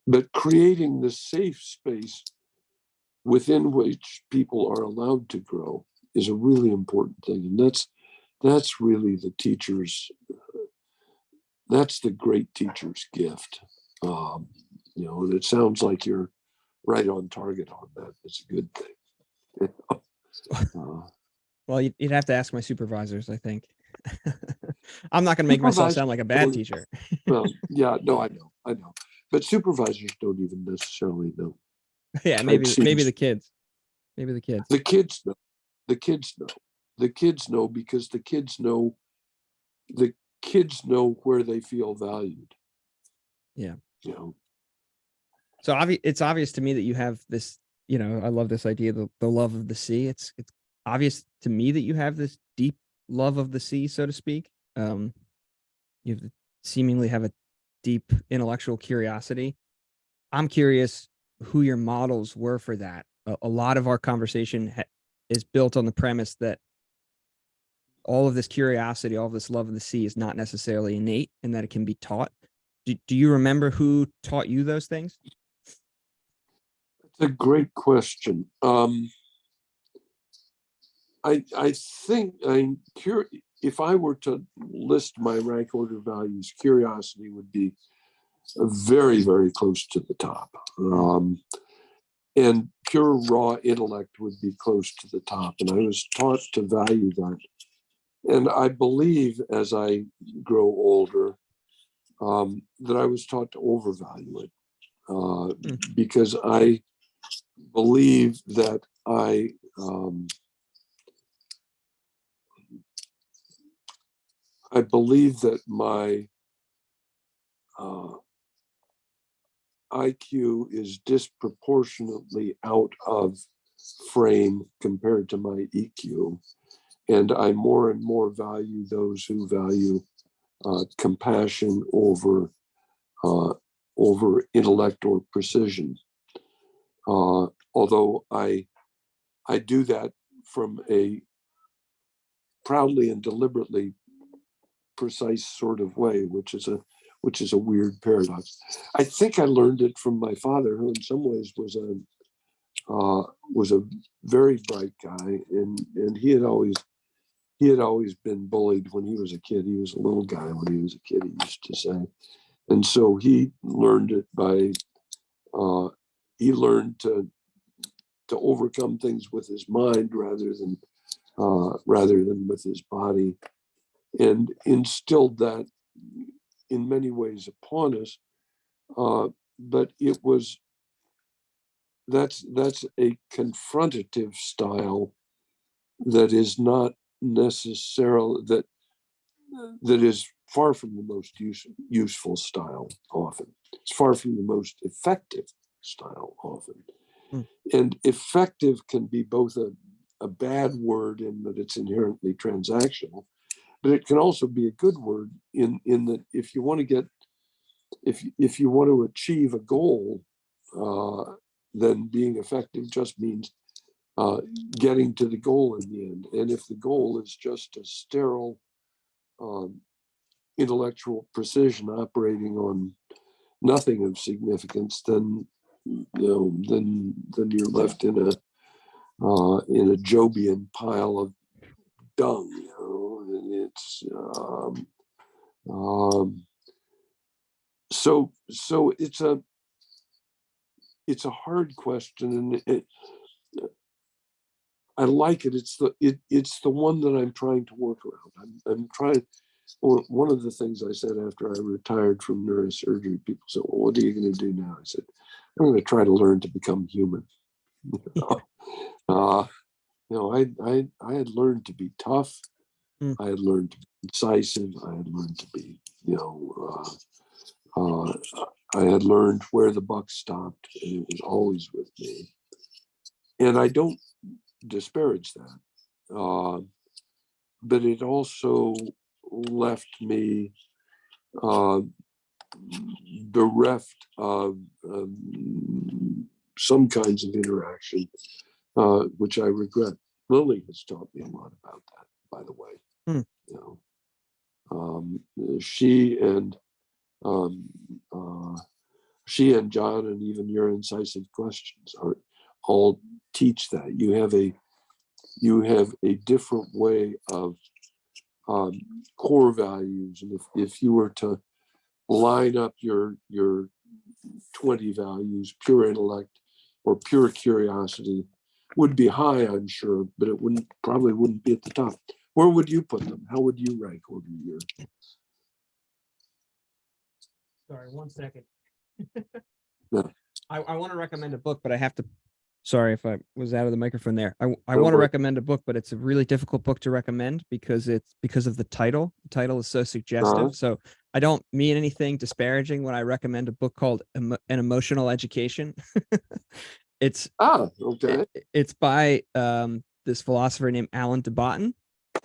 But creating the safe space within which people are allowed to grow is a really important thing, and that's really the teacher's. That's the great teacher's gift. And it sounds like you're right on target on that. It's a good thing. Well, you'd have to ask my supervisors, I think. I'm not going to make myself sound like a bad teacher. Well, yeah, no, I know. But supervisors don't even necessarily know. Yeah, maybe the kids. Maybe the kids. The kids know. The kids know. The kids know because the kids know where they feel valued. Yeah. So it's obvious to me that you have this, I love this idea, the love of the sea. It's obvious to me that you have this deep love of the sea, so to speak. You seemingly have a deep intellectual curiosity. I'm curious who your models were for that. A lot of our conversation is built on the premise that all of this curiosity, all of this love of the sea is not necessarily innate and that it can be taught. Do you remember who taught you those things? It's a great question. I think if I were to list my rank order values, curiosity would be very, very close to the top. And pure raw intellect would be close to the top. And I was taught to value that. And I believe as I grow older, that I was taught to overvalue it, because I believe that I believe that my IQ is disproportionately out of frame compared to my EQ. And I more and more value those who value compassion over intellect or precision. Although I do that from a proudly and deliberately precise sort of way, which is a weird paradox. I think I learned it from my father, who in some ways was a very bright guy, and he had always been bullied when he was a kid. He was a little guy when he was a kid, he used to say. And so he learned it he learned to overcome things with his mind rather than with his body, and instilled that in many ways upon us. But that's a confrontative style that is not necessarily that is far from the most useful style often. It's far from the most effective style often. And effective can be both a bad word in that it's inherently transactional, but it can also be a good word in that if you want to achieve a goal, then being effective just means getting to the goal in the end. And if the goal is just a sterile intellectual precision operating on nothing of significance, then you're left in a Jobian pile of dung. And so it's a hard question, and I like it. It's the one that I'm trying to work around. I'm trying. one of the things I said after I retired from neurosurgery, people said, well, what are you going to do now? I said, I'm going to try to learn to become human. uh, I had learned to be tough. I had learned to be incisive. I had learned to be, I had learned where the buck stopped, and it was always with me. And I don't disparage that. But it also left me bereft of some kinds of interaction, which I regret. Lily has taught me a lot about that, by the way. She and John, and even your incisive questions are all teach that. You have a different way of core values, and if you were to line up your 20 values, pure intellect or pure curiosity would be high, I'm sure, but it probably wouldn't be at the top. Where would you put them? How would you rank order your? Sorry, 1 second. Yeah. I want to recommend a book, but I have to. Sorry if I was out of the microphone there. I want to worry. recommend a book, but it's a really difficult book to recommend because of the title. The title is so suggestive. So I don't mean anything disparaging when I recommend a book called An Emotional Education. It's okay. It's by this philosopher named Alan de Botton.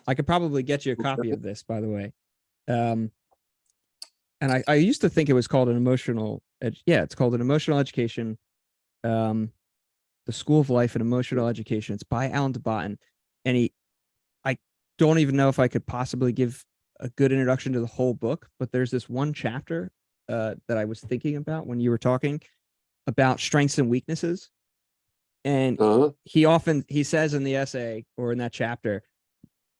I could probably get you a copy of this, by the way. And I used to think it was called it's called An Emotional Education. The School of Life and Emotional Education. It's by Alan de Botton. And I don't even know if I could possibly give a good introduction to the whole book, but there's this one chapter that I was thinking about when you were talking about strengths and weaknesses. And he says in the essay or in that chapter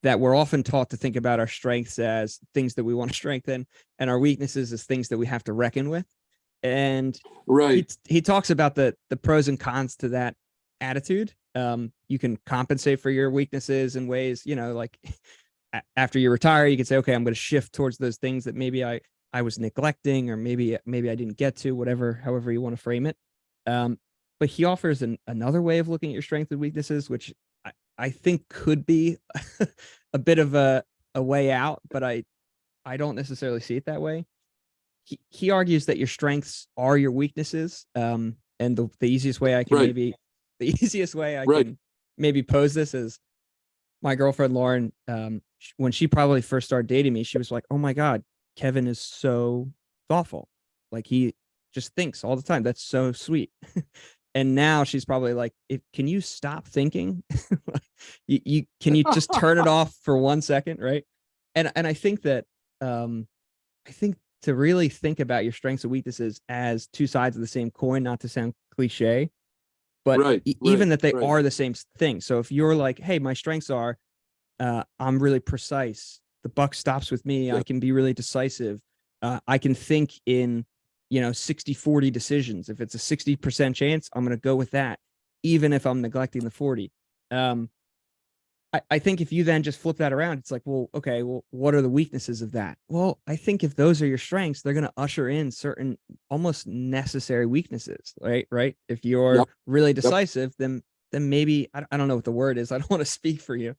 that we're often taught to think about our strengths as things that we want to strengthen and our weaknesses as things that we have to reckon with. And he talks about the pros and cons to that attitude. You can compensate for your weaknesses in ways, like after you retire, you can say, okay, I'm going to shift towards those things that maybe I was neglecting, or maybe I didn't get to, however you want to frame it. But he offers another way of looking at your strengths and weaknesses, which I think could be a bit of a way out, but I don't necessarily see it that way. He argues that your strengths are your weaknesses. And the easiest way I can can maybe pose this is my girlfriend, Lauren, when she probably first started dating me, she was like, oh my God, Kevin is so thoughtful. Like he just thinks all the time. That's so sweet. And now she's probably like, can you stop thinking? Can you just turn it off for 1 second? Right. And I think that, to really think about your strengths and weaknesses as two sides of the same coin, not to sound cliche, but even that they are the same thing. So if you're like, hey, my strengths are, I'm really precise. The buck stops with me. Yeah. I can be really decisive. I can think in, 60-40 decisions. If it's a 60% chance, I'm going to go with that, even if I'm neglecting the 40. I think if you then just flip that around, it's like, well, okay, well, what are the weaknesses of that? Well, I think if those are your strengths, they're going to usher in certain almost necessary weaknesses, right? If you're really decisive, then maybe, I don't know what the word is. I don't want to speak for you,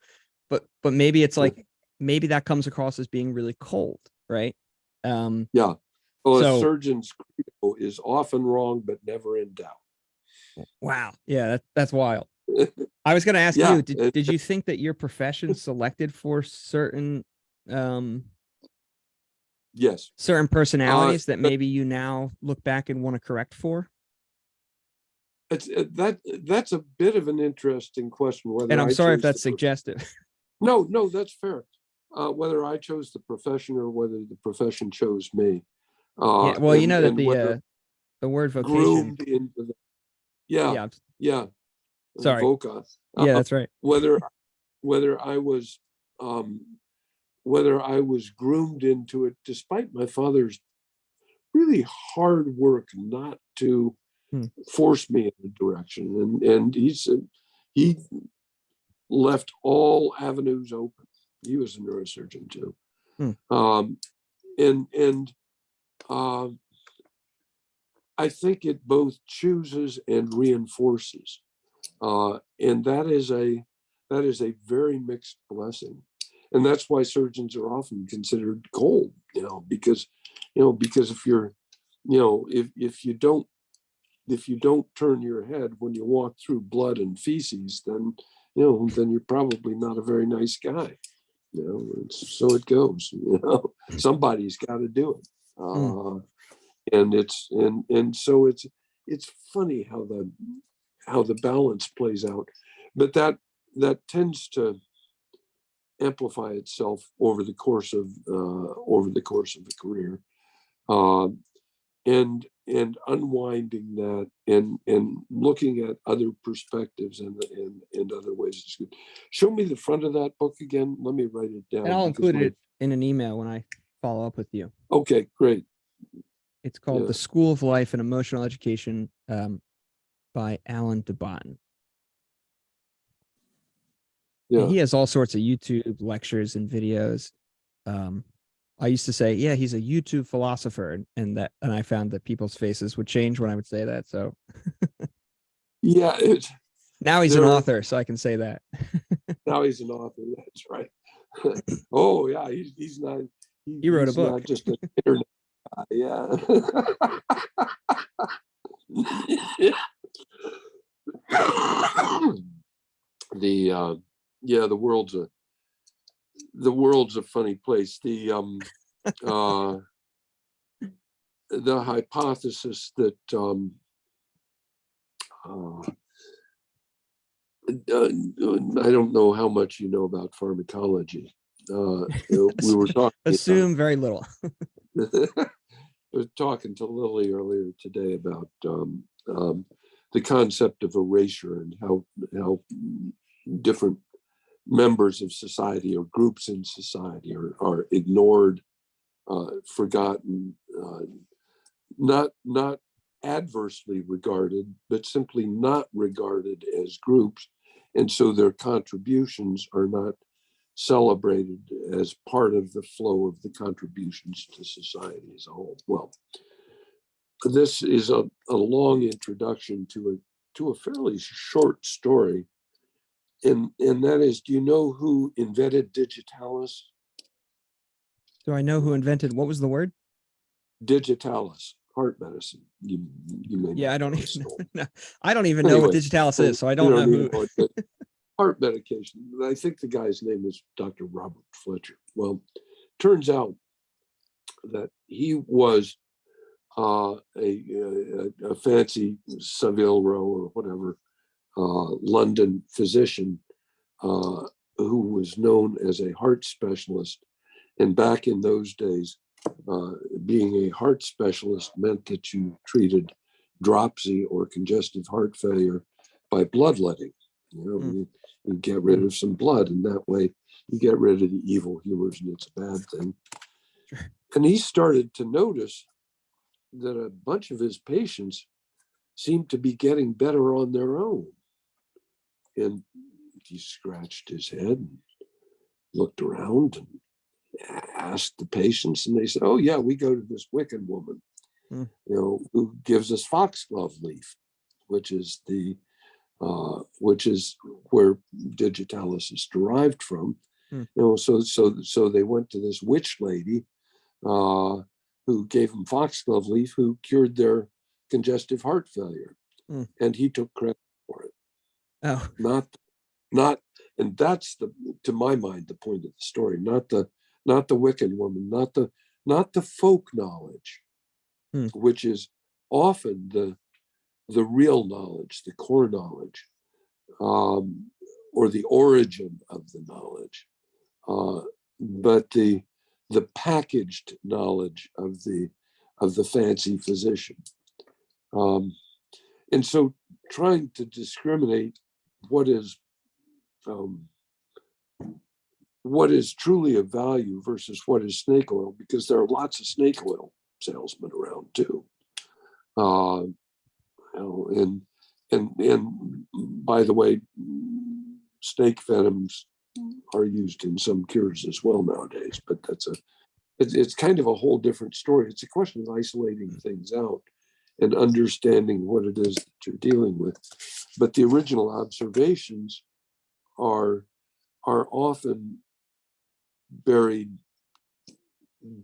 but maybe it's like, maybe that comes across as being really cold, right? Yeah. Well, a surgeon's credo is often wrong, but never in doubt. Wow. Yeah, that's wild. I was going to ask you, did you think that your profession selected for certain certain personalities that maybe you now look back and want to correct for? That's a bit of an interesting question. And I'm sorry if that's suggestive. No, that's fair. Whether I chose the profession or whether the profession chose me. Well, that the word vocation. Sorry. Voca. Yeah, that's right. Whether I was groomed into it, despite my father's really hard work not to force me in a direction, and he left all avenues open. He was a neurosurgeon too, Hmm. And I think it both chooses and reinforces, and that is a very mixed blessing, and that's why surgeons are often considered cold, because if you're, if you don't turn your head when you walk through blood and feces, then then you're probably not a very nice guy. So it goes. Somebody's got to do it. And so it's funny how the balance plays out, but that tends to amplify itself over the course of a career, and unwinding that, and looking at other perspectives and other ways is good. Show me the front of that book again. Let me write it down. And I'll include it in an email when I follow up with you. Okay, great. It's called The School of Life and Emotional Education, by Alan DeBotton. Yeah. He has all sorts of YouTube lectures and videos. I used to say, yeah, he's a YouTube philosopher, and I found that people's faces would change when I would say that. So yeah, now he's an author, so I can say that. Now he's an author. That's right. Oh yeah, he's not. He wrote a book. Not just an internet guy. Yeah. The world's a funny place. The hypothesis that I don't know how much you know about pharmacology. We were talking. Assume very little. I was talking to Lily earlier today about the concept of erasure, and how different members of society or groups in society are ignored, forgotten, not adversely regarded, but simply not regarded as groups, and so their contributions are not celebrated as part of the flow of the contributions to society as a whole. Well, this is a long introduction to a fairly short story, and that is, do you know who invented digitalis? Do I know who invented, what was the word? Digitalis, heart medicine. You may. Yeah, I don't even know. I don't even know what digitalis is, so I don't know who. Heart medication. I think the guy's name was Dr. Robert Fletcher. Well, turns out that he was a fancy Savile Row or whatever London physician who was known as a heart specialist. And back in those days, being a heart specialist meant that you treated dropsy or congestive heart failure by bloodletting. You get rid of some blood, and that way you get rid of the evil humors, and it's a bad thing. Sure. And he started to notice that a bunch of his patients seemed to be getting better on their own. And he scratched his head and looked around and asked the patients, and they said, oh yeah, we go to this Wiccan woman, who gives us foxglove leaf, which is where digitalis is derived from. So they went to this witch lady who gave them foxglove leaf, who cured their congestive heart failure, and he took credit for it. Oh, not, and that's to my mind, the point of the story. Not the Wiccan woman, not the folk knowledge, which is often the real knowledge, the core knowledge, or the origin of the knowledge, but the packaged knowledge of the fancy physician. And so trying to discriminate what is truly of value versus what is snake oil, because there are lots of snake oil salesmen around too. And by the way, snake venom's are used in some cures as well nowadays. But it's kind of a whole different story. It's a question of isolating things out and understanding what it is that you're dealing with. But the original observations are often buried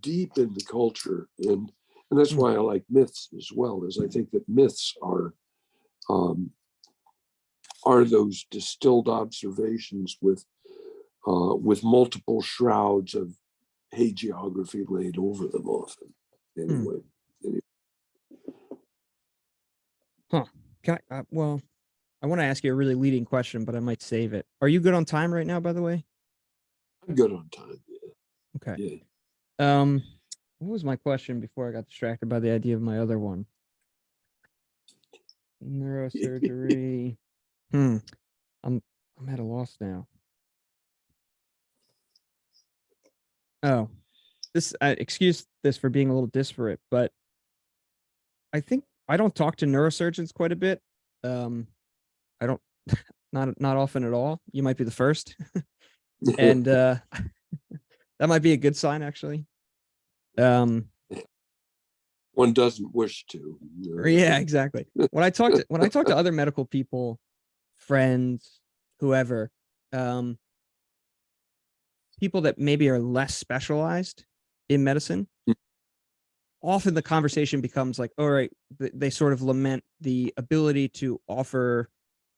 deep in the culture, and that's why I like myths as well. Is I think that myths are those distilled observations with multiple shrouds of hagiography laid over them often. Anyway. Huh. Can I, well, I want to ask you a really leading question, but I might save it. Are you good on time right now, by the way? I'm good on time. Yeah. Okay. Yeah. What was my question before I got distracted by the idea of my other one? Neurosurgery. I'm at a loss now. Oh, this excuse this for being a little disparate, but I think I don't talk to neurosurgeons quite a bit. I don't not often at all. You might be the first. And that might be a good sign, actually. One doesn't wish to. Yeah, exactly. When I talk to other medical people, friends, whoever, people that maybe are less specialized in medicine, often the conversation becomes like, all right, they sort of lament the ability to offer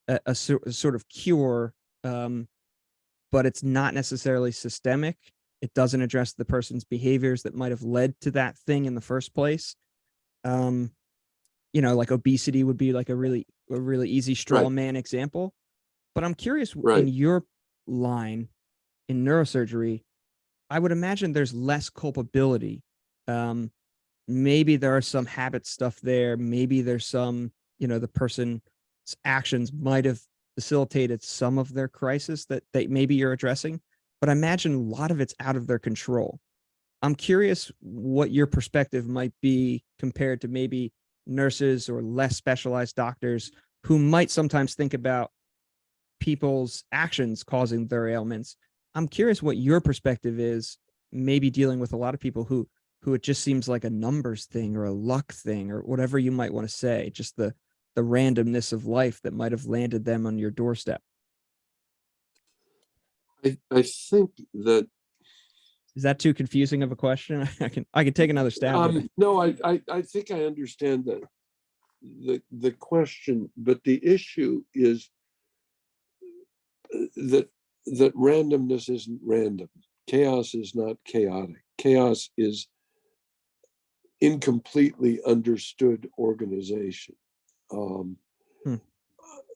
a sort of cure, but it's not necessarily systemic. It doesn't address the person's behaviors that might have led to that thing in the first place. Like obesity would be like a really easy straw man example. But I'm curious, in your line in neurosurgery, I would imagine there's less culpability. Maybe there are some habit stuff there. Maybe there's some, the person's actions might have facilitated some of their crisis that maybe you're addressing, but I imagine a lot of it's out of their control. I'm curious what your perspective might be compared to maybe nurses or less specialized doctors who might sometimes think about people's actions causing their ailments. I'm curious what your perspective is, maybe dealing with a lot of people who it just seems like a numbers thing or a luck thing or whatever you might want to say, just the randomness of life that might have landed them on your doorstep. I think that. Is that too confusing of a question? I can take another stab. No, I think I understand the question, but the issue is that randomness isn't random. Chaos is not chaotic. Chaos is incompletely understood organization. Are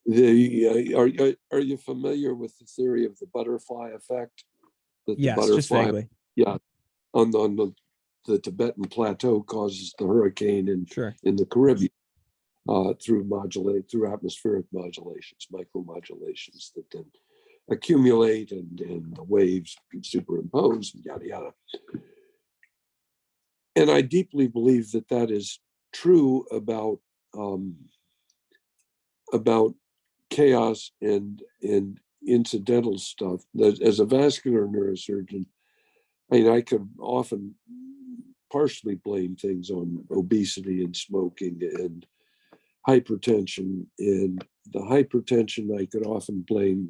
you familiar with the theory of the butterfly effect? That yes, butterfly, just vaguely. Yeah, on the Tibetan plateau causes the hurricane in the Caribbean through atmospheric modulations, micromodulations that then accumulate and the waves superimpose, yada yada. And I deeply believe that is true about chaos and incidental stuff. As a vascular neurosurgeon, I could often partially blame things on obesity and smoking and hypertension. And the hypertension I could often blame.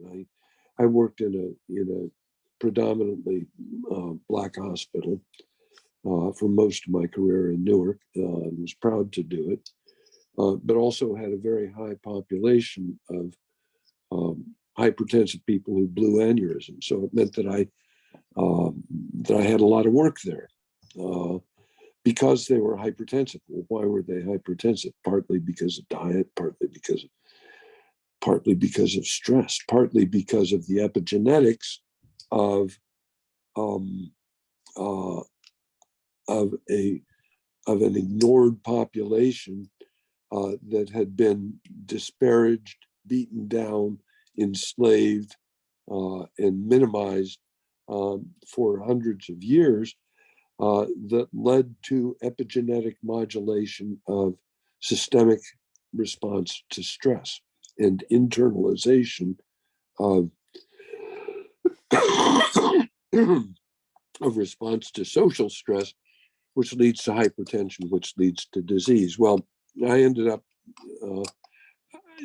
I worked in a predominantly Black hospital for most of my career in Newark, and was proud to do it, but also had a very high population of hypertensive people who blew aneurysms. So it meant that I had a lot of work there because they were hypertensive. Well, why were they hypertensive? Partly because of diet, partly because of stress, partly because of the epigenetics of an ignored population that had been disparaged, beaten down, enslaved, and minimized for hundreds of years, that led to epigenetic modulation of systemic response to stress and internalization of of response to social stress, which leads to hypertension, which leads to disease. Well, I ended up,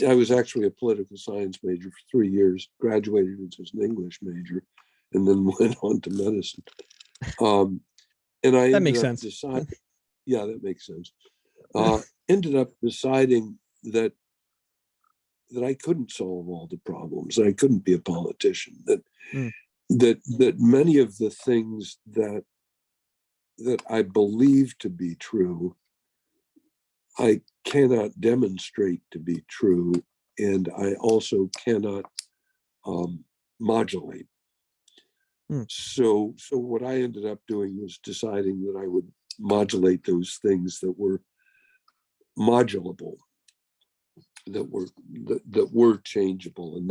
I was actually a political science major for 3 years, graduated as an English major, and then went on to medicine. And I That makes ended up sense. deciding, yeah, that makes sense. Ended up deciding that I couldn't solve all the problems, that I couldn't be a politician, that that many of the things that I believe to be true, I cannot demonstrate to be true, and I also cannot modulate. So what I ended up doing was deciding that I would modulate those things that were modulable, that were changeable, and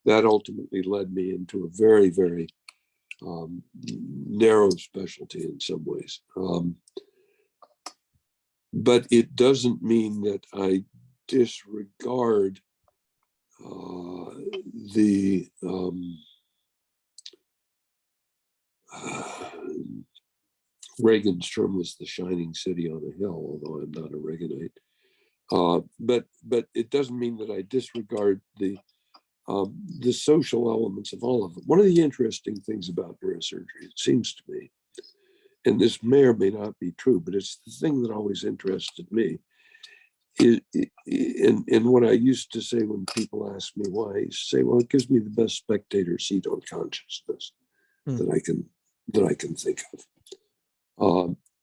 that ultimately led me into a very, very narrow specialty in some ways. But it doesn't mean that I disregard the Reagan's term was the shining city on a hill, although I'm not a Reaganite. But it doesn't mean that I disregard the social elements of all of it. One of the interesting things about neurosurgery, it seems to me, and this may or may not be true, but it's the thing that always interested me, and what I used to say when people ask me why, I used to say, well, it gives me the best spectator seat on consciousness that I can think of.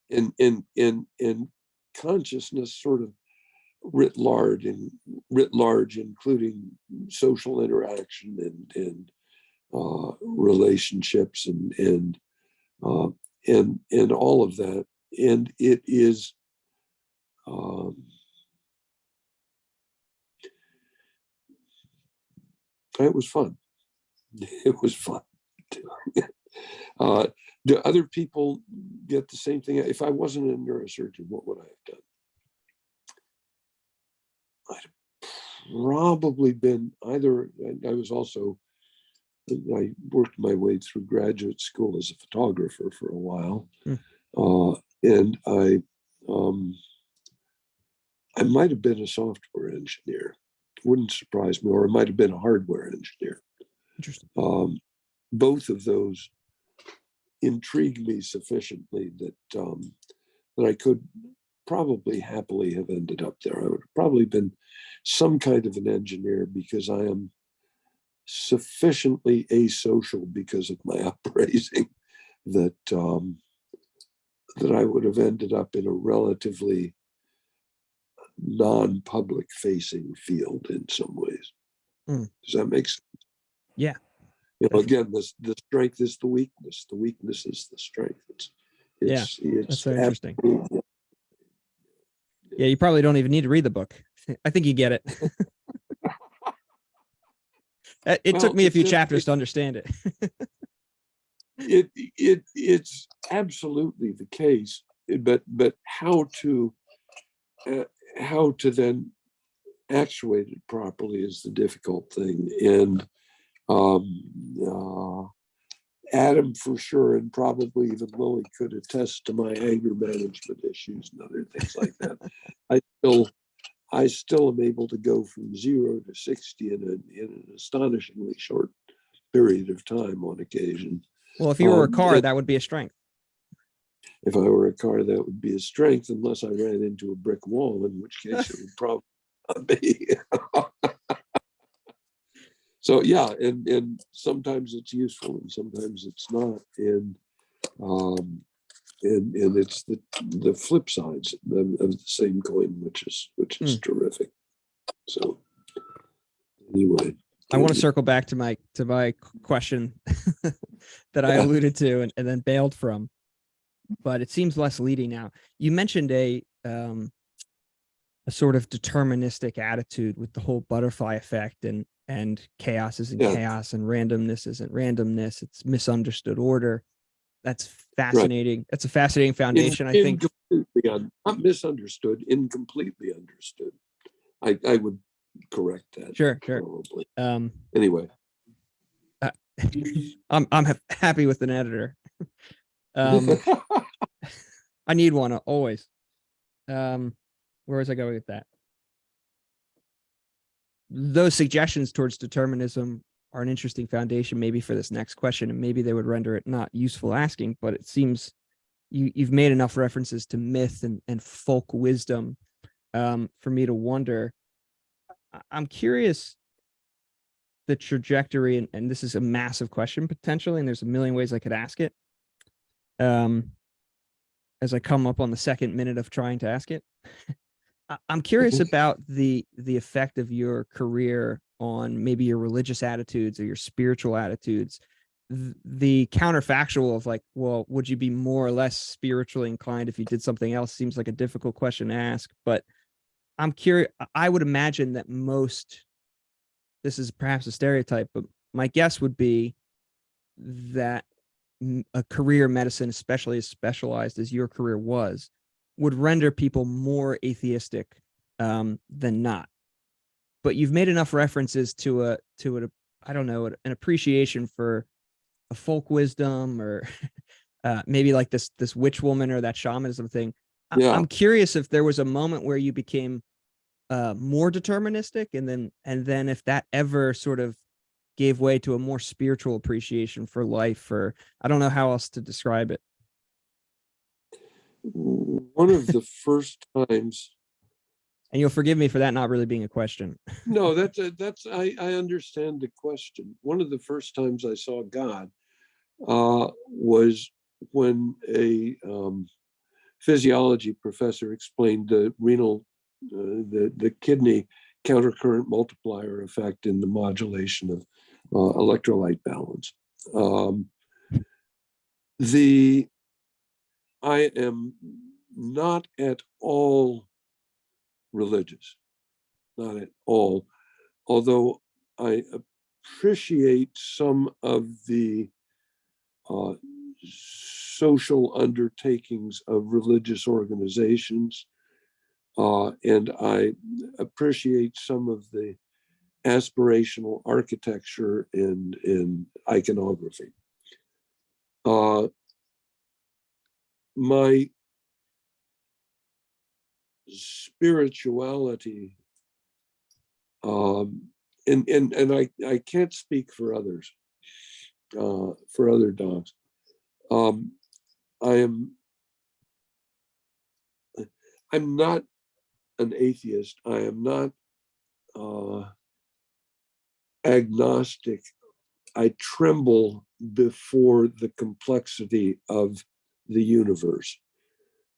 And consciousness sort of writ large, including social interaction and relationships and all of that. And it is it was fun. It was fun. Do other people get the same thing? If I wasn't a neurosurgeon, what would I have done? I'd have probably been either, I worked my way through graduate school as a photographer for a while. And I might have been a software engineer. Wouldn't surprise me, or I might have been a hardware engineer. Interesting. Both of those intrigued me sufficiently that I could probably happily have ended up there. I would have probably been some kind of an engineer because I am sufficiently asocial because of my upbringing that I would have ended up in a relatively non-public facing field in some ways. Does that make sense? Yeah. Again, the strength is the weakness. The weakness is the strength. It's that's so interesting. Yeah, you probably don't even need to read the book. I think you get it. It took me a few chapters to understand it. It's absolutely the case, but how to then actuate it properly is the difficult thing. And Adam, for sure, and probably even Lily could attest to my anger management issues and other things like that. I still am able to go from 0 to 60 in an astonishingly short period of time on occasion. Well, if you were a car, that would be a strength. If I were a car, that would be a strength, unless I ran into a brick wall, in which case it would probably not be. So yeah, and sometimes it's useful and sometimes it's not, and it's the flip sides of the same coin, which is terrific. So anyway, I want to circle back to my question that I alluded to and then bailed from, but it seems less leading now. You mentioned a sort of deterministic attitude with the whole butterfly effect and chaos isn't chaos and randomness isn't randomness. It's misunderstood order. That's fascinating. Right. That's a fascinating foundation, I think. Not misunderstood, incompletely understood. I would correct that. Sure. Probably. Anyway. I'm happy with an editor. I need one always. Where was I going with that? Those suggestions towards determinism are an interesting foundation maybe for this next question, and maybe they would render it not useful asking, but it seems you've made enough references to myth and folk wisdom for me to wonder. I'm curious the trajectory, and this is a massive question potentially, and there's a million ways I could ask it. As I come up on the second minute of trying to ask it, I'm curious about the effect of your career on maybe your religious attitudes or your spiritual attitudes. The counterfactual of like, well, would you be more or less spiritually inclined if you did something else seems like a difficult question to ask, but I'm curious. I would imagine that this is perhaps a stereotype, but my guess would be that a career in medicine, especially as specialized as your career was, would render people more atheistic than not. But you've made enough references to I don't know, an appreciation for a folk wisdom, or maybe like this witch woman or that shamanism thing. Yeah. I'm curious if there was a moment where you became more deterministic, and then if that ever sort of gave way to a more spiritual appreciation for life, or I don't know how else to describe it. One of the first times, and you'll forgive me for that not really being a question. No, I understand the question. One of the first times I saw God was when a physiology professor explained the renal, the kidney countercurrent multiplier effect in the modulation of electrolyte balance. I am not at all religious, not at all, although I appreciate some of the social undertakings of religious organizations, and I appreciate some of the aspirational architecture and iconography. My spirituality, and I can't speak for others, for other docs. I'm not an atheist. I am not agnostic. I tremble before the complexity of the universe.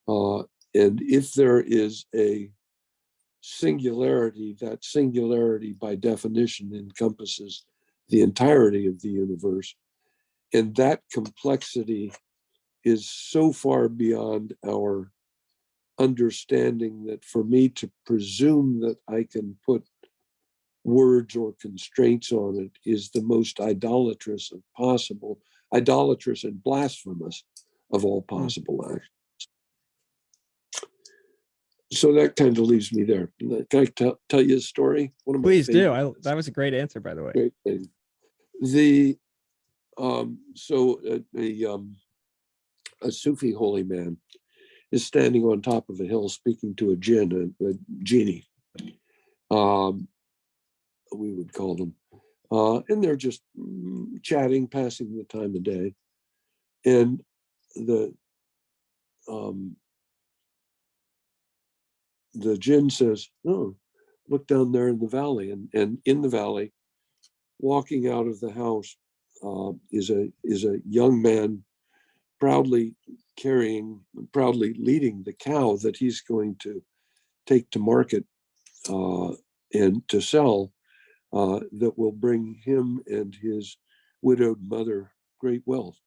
And if there is a singularity, that singularity by definition encompasses the entirety of the universe. And that complexity is so far beyond our understanding that for me to presume that I can put words or constraints on it is the most idolatrous and blasphemous of all possible actions. So that kind of leaves me there. Can I tell you a story? Please do. That was a great answer, by the way. Great thing. A Sufi holy man is standing on top of a hill speaking to a genie, we would call them. And they're just chatting, passing the time of day. And the jinn says, "Oh, look down there in the valley." And in the valley, walking out of the house, is a young man proudly leading the cow that he's going to take to market and to sell, that will bring him and his widowed mother great wealth.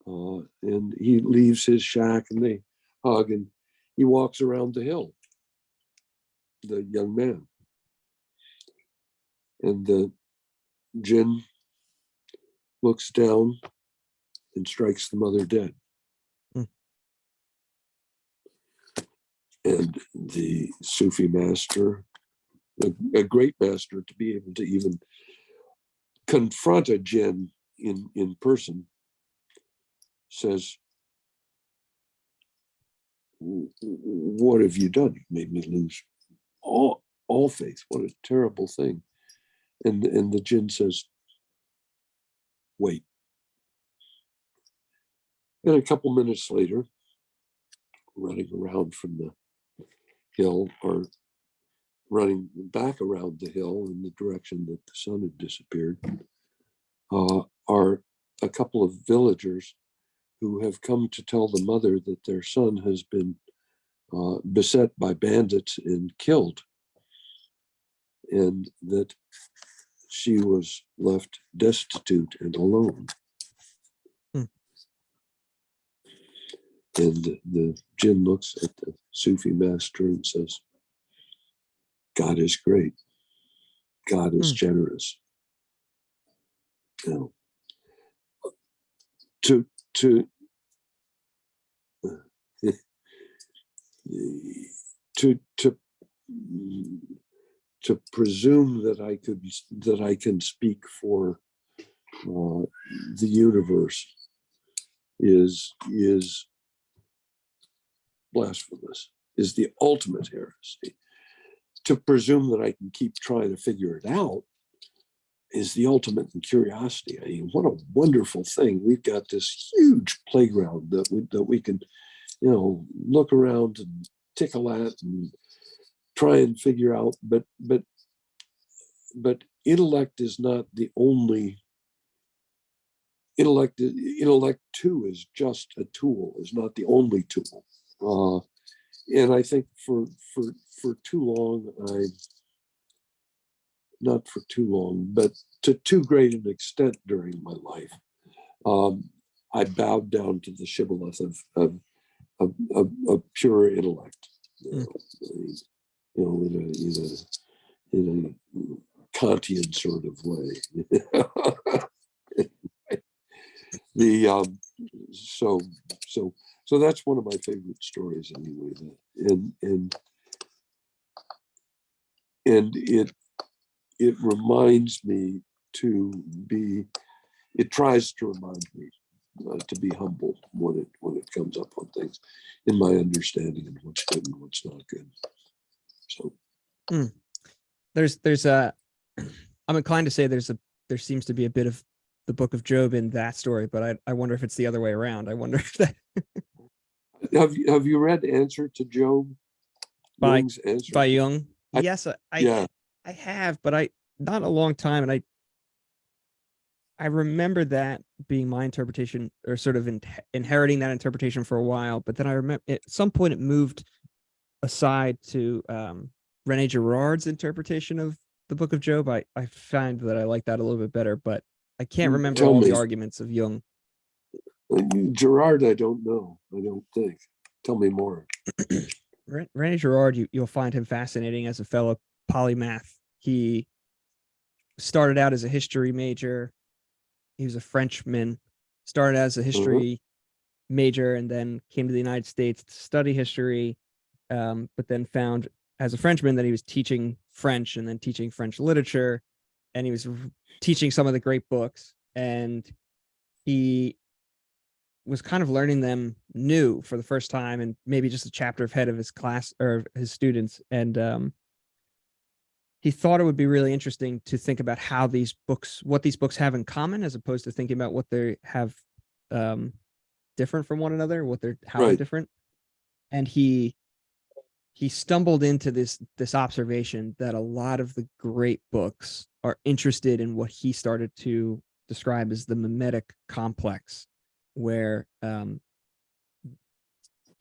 And he leaves his shack and they hug, and he walks around the hill, the young man. And the jinn looks down and strikes the mother dead. And the Sufi master, a great master, to be able to even confront a jinn in person, says, what have you done? You made me lose all faith. What a terrible thing. And the jinn says, wait. And a couple minutes later, running around from the hill, or running back around the hill in the direction that the sun had disappeared, are a couple of villagers who have come to tell the mother that their son has been beset by bandits and killed, and that she was left destitute and alone. And the jinn looks at the Sufi master and says, God is great. God is generous. Now, to presume that I can speak for the universe is blasphemous, is the ultimate heresy. To presume that I can keep trying to figure it out is the ultimate in curiosity. I mean, what a wonderful thing. We've got this huge playground that we can, look around and tickle at and try and figure out, but intellect is not the only. Intellect too is just a tool, is not the only tool. And I think for too long, not for too long, but to too great an extent during my life, I bowed down to the shibboleth of pure intellect, in a Kantian sort of way. So that's one of my favorite stories anyway. And it reminds me it tries to remind me to be humble when it comes up on things, in my understanding of what's good and what's not good. So there's I'm inclined to say there seems to be a bit of the Book of Job in that story, but I wonder if it's the other way around. I wonder if that have you read Answer to Job by Jung? Yes, yeah. I have, but not a long time, and I remember that being my interpretation, or sort of inheriting that interpretation for a while. But then I remember at some point it moved aside to René Girard's interpretation of the Book of Job. I find that I like that a little bit better, but I can't remember all the arguments of Jung. Girard, I don't know. I don't think. Tell me more. René Girard, you'll find him fascinating as a fellow polymath. He started out as a history major. He was a Frenchman, started as a history major, and then came to the United States to study history, but then found as a Frenchman that he was teaching French and then teaching French literature, and he was teaching some of the great books, and he was kind of learning them new for the first time, and maybe just a chapter ahead of his class or his students. And he thought it would be really interesting to think about how what these books have in common, as opposed to thinking about what they have different from one another, how they're different. And he stumbled into this observation that a lot of the great books are interested in what he started to describe as the mimetic complex, where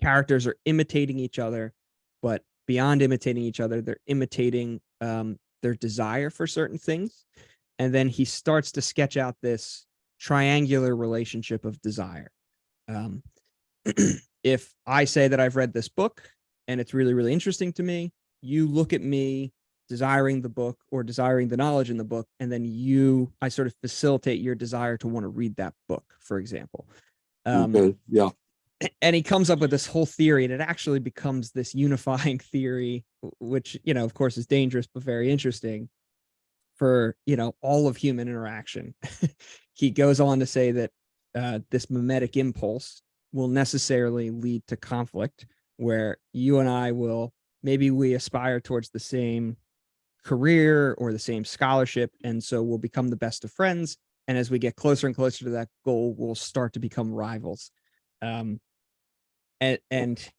characters are imitating each other, but beyond imitating each other, they're imitating their desire for certain things. And then he starts to sketch out this triangular relationship of desire. If I say that I've read this book and it's really, really interesting to me, you look at me desiring the book or desiring the knowledge in the book, and then I sort of facilitate your desire to want to read that book, for example. Yeah. And he comes up with this whole theory, and it actually becomes this unifying theory, which, of course, is dangerous, but very interesting, for, all of human interaction. He goes on to say that this mimetic impulse will necessarily lead to conflict, where you and I maybe we aspire towards the same career or the same scholarship, and so we'll become the best of friends. And as we get closer and closer to that goal, we'll start to become rivals. And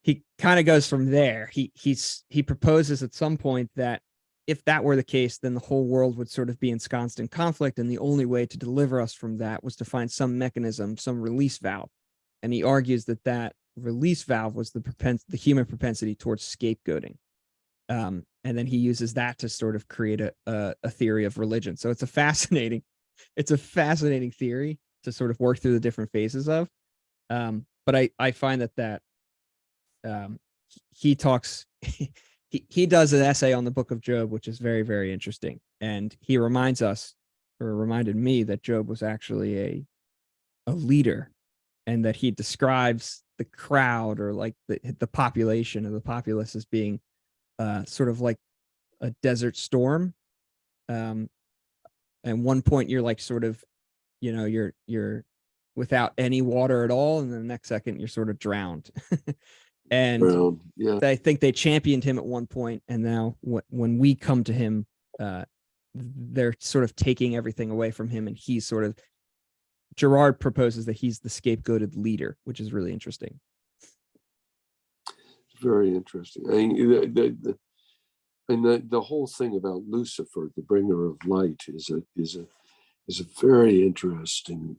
he kind of goes from there. He proposes at some point that if that were the case, then the whole world would sort of be ensconced in conflict, and the only way to deliver us from that was to find some mechanism, some release valve. And he argues that release valve was the human propensity towards scapegoating. And then he uses that to sort of create a theory of religion. So it's a fascinating theory to sort of work through the different phases of. But I find that he talks, he does an essay on the book of Job, which is very, very interesting. And he reminded me that Job was actually a leader, and that he describes the crowd, or like the population of the populace, as being sort of like a desert storm. And one point you're like sort of, you're without any water at all, and then the next second you're sort of drowned. And I think they championed him at one point, and now when we come to him, they're sort of taking everything away from him, and he's sort of, Gerard proposes that he's the scapegoated leader, which is really interesting. Very interesting. I mean, the whole thing about Lucifer, the bringer of light, is a very interesting,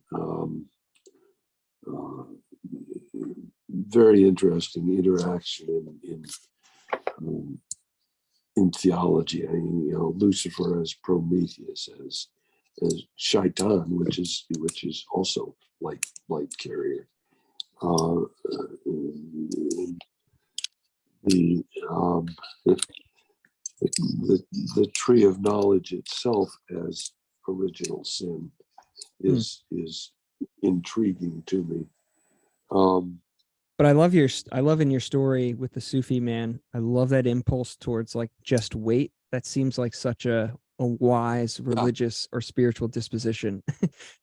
very interesting interaction in theology. I mean, Lucifer as Prometheus, as Shaitan, which is also light carrier. The tree of knowledge itself as original sin is intriguing to me. But I love in your story with the Sufi man, I love that impulse towards like just wait. That seems like such a wise religious or spiritual disposition,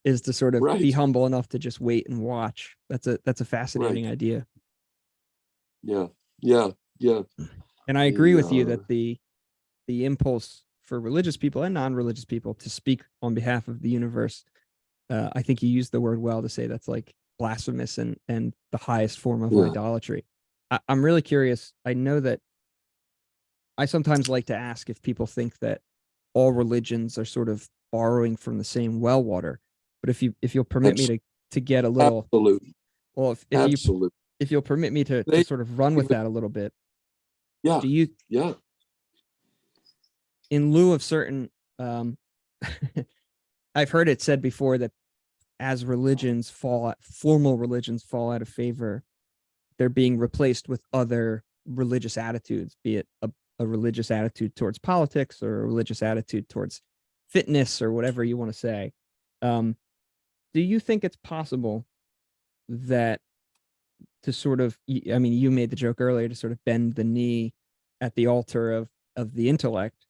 is to sort of be humble enough to just wait and watch. That's a fascinating idea. Yeah. And I agree with you that the impulse for religious people and non-religious people to speak on behalf of the universe, I think you used the word well to say that's like blasphemous and the highest form of idolatry. I'm really curious. I know that I sometimes like to ask if people think that all religions are sort of borrowing from the same well water, but if you'll permit me to get a little, well, if you'll permit me to sort of run with that a little bit. Do you, in lieu of certain, I've heard it said before that as formal religions fall out of favor, they're being replaced with other religious attitudes, be it a religious attitude towards politics or a religious attitude towards fitness or whatever you want to say. Do you think it's possible that to sort of, I mean, you made the joke earlier, to sort of bend the knee at the altar of the intellect.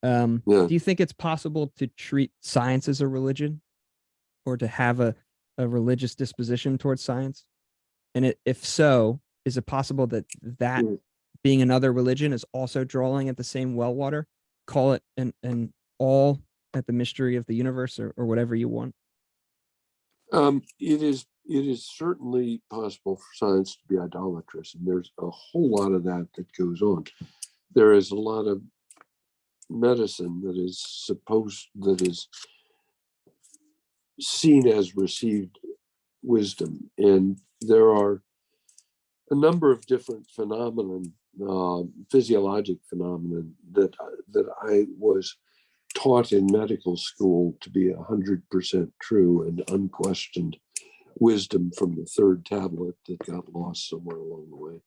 Do you think it's possible to treat science as a religion, or to have a religious disposition towards science? And if so, is it possible that being another religion is also drawing at the same well water? Call it an all at the mystery of the universe, or whatever you want. It is certainly possible for science to be idolatrous, and there's a whole lot of that goes on. There is a lot of medicine that is seen as received wisdom, and there are a number of different physiologic phenomenon that I was taught in medical school to be 100% true and unquestioned wisdom from the third tablet that got lost somewhere along the way,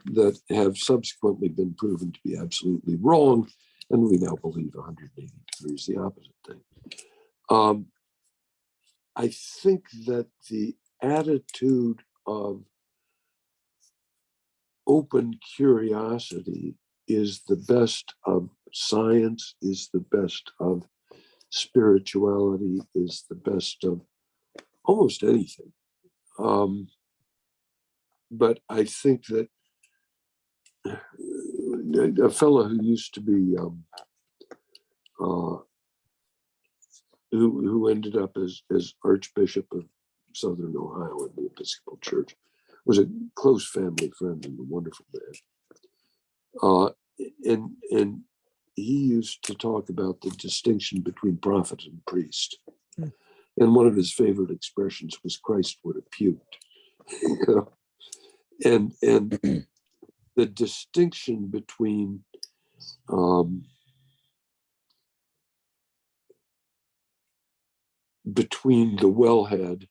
that have subsequently been proven to be absolutely wrong, and we now believe 180 degrees the opposite thing. I think that the attitude of open curiosity is the best of science is the best of spirituality, is the best of almost anything. But I think that a fellow who used to be who ended up as Archbishop of Southern Ohio in the Episcopal Church was a close family friend and a wonderful man. And he used to talk about the distinction between prophet and priest. And one of his favorite expressions was Christ would have puked. You know? And the distinction between the wellhead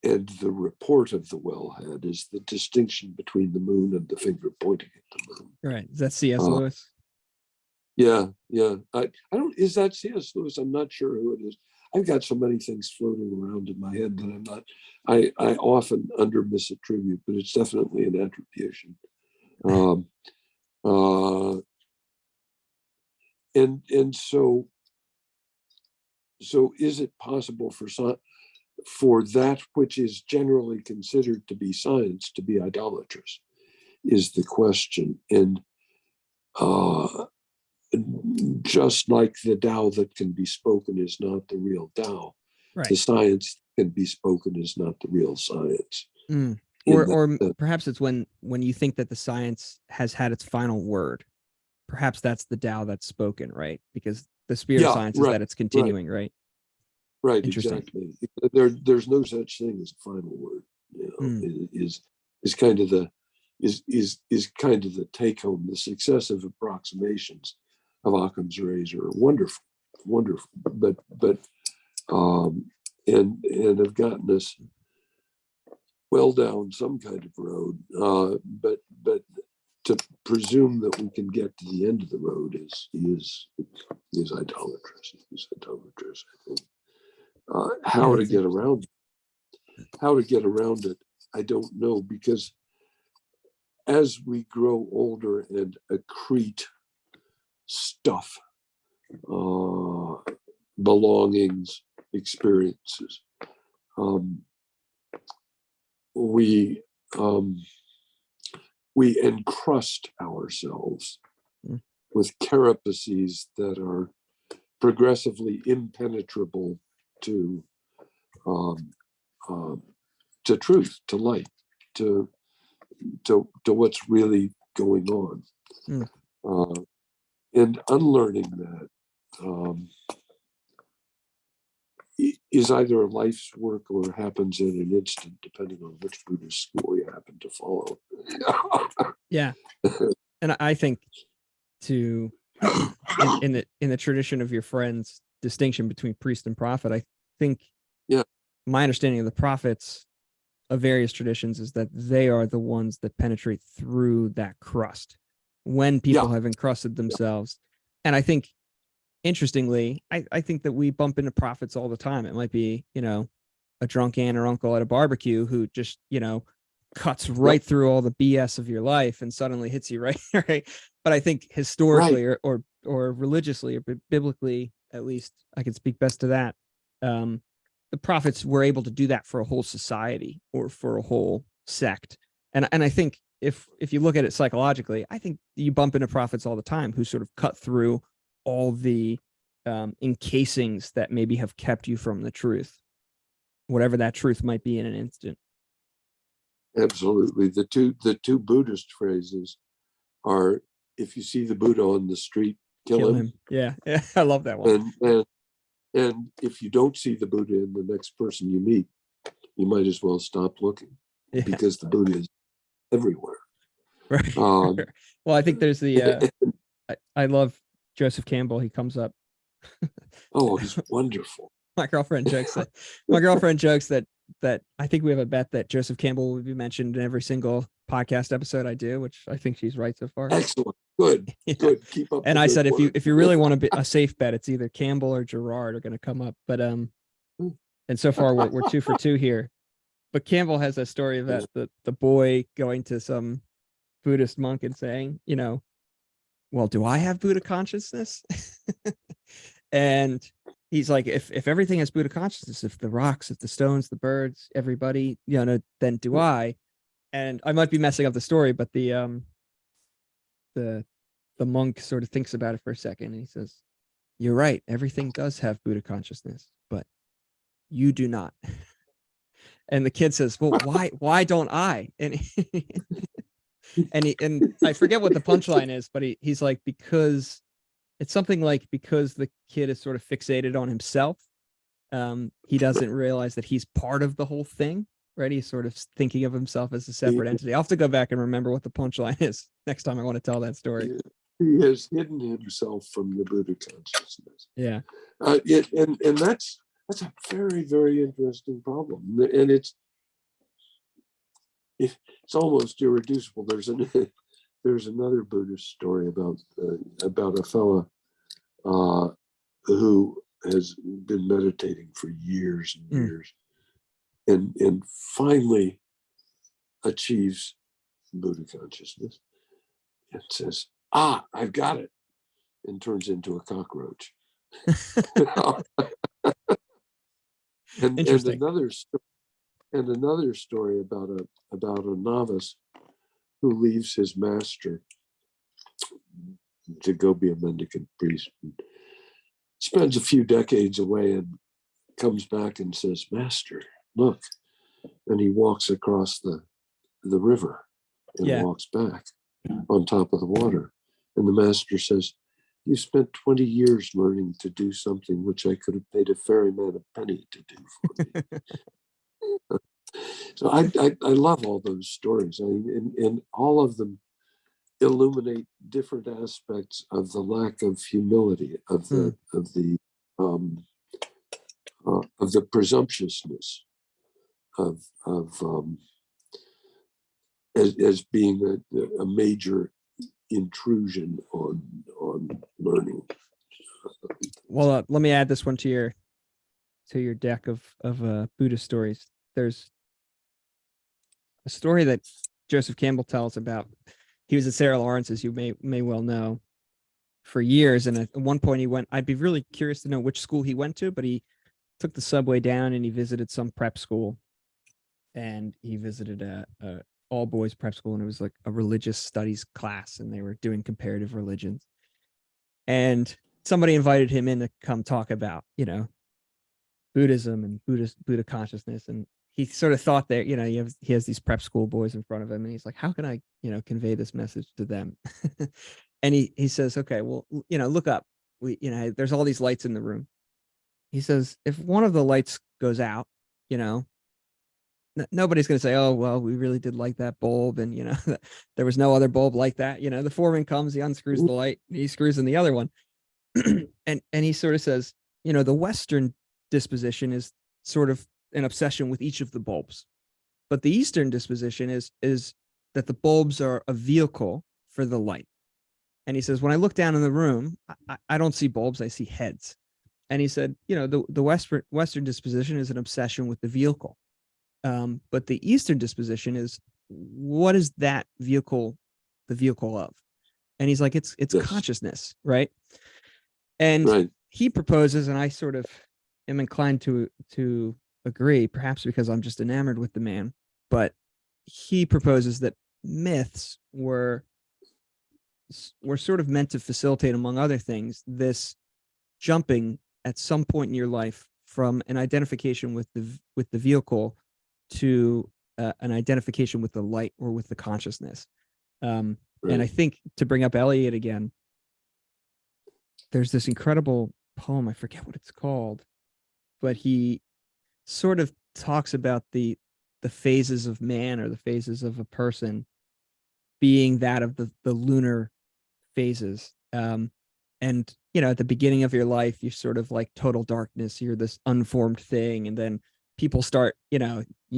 and the report of the wellhead is the distinction between the moon and the finger pointing at the moon. Right. Is that C.S. Lewis? Yeah. I don't, is that C.S. Lewis? I'm not sure who it is. I've got so many things floating around in my head that I often under misattribute, but it's definitely an attribution. And so is it possible for that which is generally considered to be science to be idolatrous, is the question. And just like the Tao that can be spoken is not the real Tao, right. The science can be spoken is not the real science. Or perhaps it's when you think that the science has had its final word, perhaps that's the Tao that's spoken, right? Because the spirit of science is that it's continuing, right? Right, exactly. There's no such thing as a final word. You know, is kind of the take home. The successive approximations of Occam's razor are wonderful, but and have gotten us well down some kind of road. But to presume that we can get to the end of the road is idolatrous. Is idolatrous, I think. How to get around it, I don't know, because as we grow older and accrete stuff, belongings, experiences, we encrust ourselves with carapaces that are progressively impenetrable to truth, to light, to what's really going on. And unlearning that is either a life's work or happens in an instant, depending on which Buddhist school you happen to follow. Yeah. And I think in the tradition of your friend's distinction between priest and prophet, I think my understanding of the prophets of various traditions is that they are the ones that penetrate through that crust when people have encrusted themselves. And I think, interestingly, I think that we bump into prophets all the time. It might be, a drunk aunt or uncle at a barbecue who just, cuts right through all the BS of your life and suddenly hits you right. But I think historically or religiously or biblically, at least I can speak best to that. The prophets were able to do that for a whole society or for a whole sect. And I think if you look at it psychologically, I think you bump into prophets all the time who sort of cut through all the encasings that maybe have kept you from the truth, whatever that truth might be in an instant. Absolutely. The two Buddhist phrases are, if you see the Buddha on the street, kill him. Yeah, I love that one. And if you don't see the Buddha in the next person you meet, you might as well stop looking, because the Buddha is everywhere. Right. Well, I think there's the I love Joseph Campbell. He comes up. Oh, he's wonderful. My girlfriend jokes that I think we have a bet that Joseph Campbell will be mentioned in every single podcast episode I do, which I think she's right so far. Excellent. Good. Good. Keep up. And I said, if you really want to be a safe bet, it's either Campbell or Gerard are going to come up. But and so far we're 2 for 2 here. But Campbell has a story about the boy going to some Buddhist monk and saying, well, do I have Buddha consciousness? And he's like, if everything has Buddha consciousness, if the rocks, if the stones, the birds, everybody, then do I. And I might be messing up the story, but the monk sort of thinks about it for a second, and he says, you're right, everything does have Buddha consciousness, but you do not. And the kid says, well, why don't I? And and I forget what the punchline is, but he's like, because it's something like, because the kid is sort of fixated on himself, he doesn't realize that he's part of the whole thing, right? He's sort of thinking of himself as a separate entity. I'll have to go back and remember what the punchline is next time I want to tell that story. He has hidden himself from the Buddha consciousness. Yeah. And that's a very, very interesting problem. And it's almost irreducible. There's another Buddhist story about a fella who has been meditating for years and years, and finally achieves Buddha consciousness and says, I've got it, and turns into a cockroach. and another story about a novice who leaves his master to go be a mendicant priest, and spends a few decades away and comes back and says, Master, look. And he walks across the river and walks back on top of the water. And the master says, you spent 20 years learning to do something which I could have paid a ferryman a penny to do for me. So I love all those stories. And all of them illuminate different aspects of the lack of humility, of the presumptuousness as being a major intrusion on learning. Well, let me add this one to your deck of Buddhist stories. There's a story that Joseph Campbell tells about. He was at Sarah Lawrence, as you may well know, for years, and at one point he went. I'd be really curious to know which school he went to, but he took the subway down and he visited some prep school, and he visited a all boys prep school, and it was like a religious studies class, and they were doing comparative religions, and somebody invited him in to come talk about Buddhism and Buddha consciousness, and he sort of thought that he has these prep school boys in front of him, and he's like, how can I convey this message to them? And he says, okay, well, look up, there's all these lights in the room. He says, if one of the lights goes out, nobody's going to say, oh, well, we really did like that bulb, and there was no other bulb like that. The foreman comes, he unscrews the light, he screws in the other one. and he sort of says, the Western disposition is sort of an obsession with each of the bulbs, but the Eastern disposition is that the bulbs are a vehicle for the light. And he says, when I look down in the room, I don't see bulbs, I see heads. And he said, the Western disposition is an obsession with the vehicle. But the Eastern disposition is, what is that vehicle the vehicle of? And he's like, it's consciousness, right? And he proposes, and I sort of am inclined to agree, perhaps because I'm just enamored with the man, but he proposes that myths were sort of meant to facilitate, among other things, this jumping at some point in your life from an identification with the vehicle to an identification with the light or with the consciousness. And I think, to bring up Eliot again, there's this incredible poem, I forget what it's called, but he sort of talks about the phases of man, or the phases of a person, being that of the lunar phases. And at the beginning of your life, you're sort of like total darkness, you're this unformed thing, and then people start, you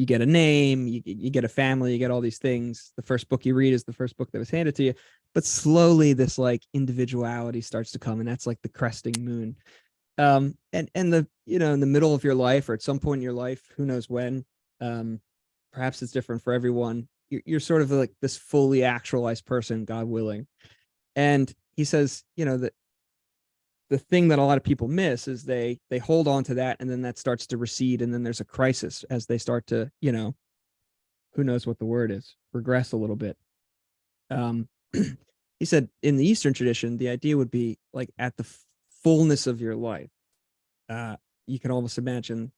get a name, you get a family, you get all these things. The first book you read is the first book that was handed to you, but slowly this like individuality starts to come, and that's like the cresting moon. And the in the middle of your life, or at some point in your life, who knows when, perhaps it's different for everyone, you're sort of like this fully actualized person, God willing. And he says, that the thing that a lot of people miss is they hold on to that, and then that starts to recede, and then there's a crisis as they start to, who knows what the word is, regress a little bit. He said in the Eastern tradition, the idea would be like at the fullness of your life. You can almost imagine,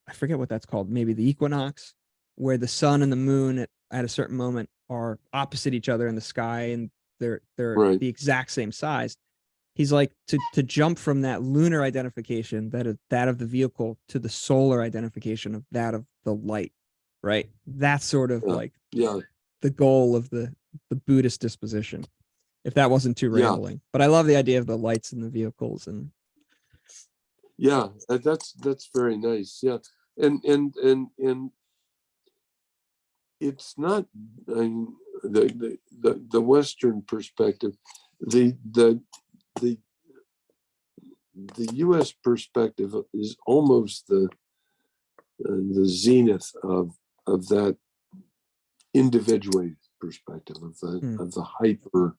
I forget what that's called, maybe the equinox, where the sun and the moon at a certain moment are opposite each other in the sky, and they're Right. the exact same size. He's like, to jump from that lunar identification, that of the vehicle, to the solar identification of that of the light, right? That's sort of like the goal of the Buddhist disposition, if that wasn't too rambling. But I love the idea of the lights in the vehicles. And that's very nice. Yeah. And it's not, I mean, the Western perspective, the U.S. perspective is almost the zenith of that individuated perspective, of the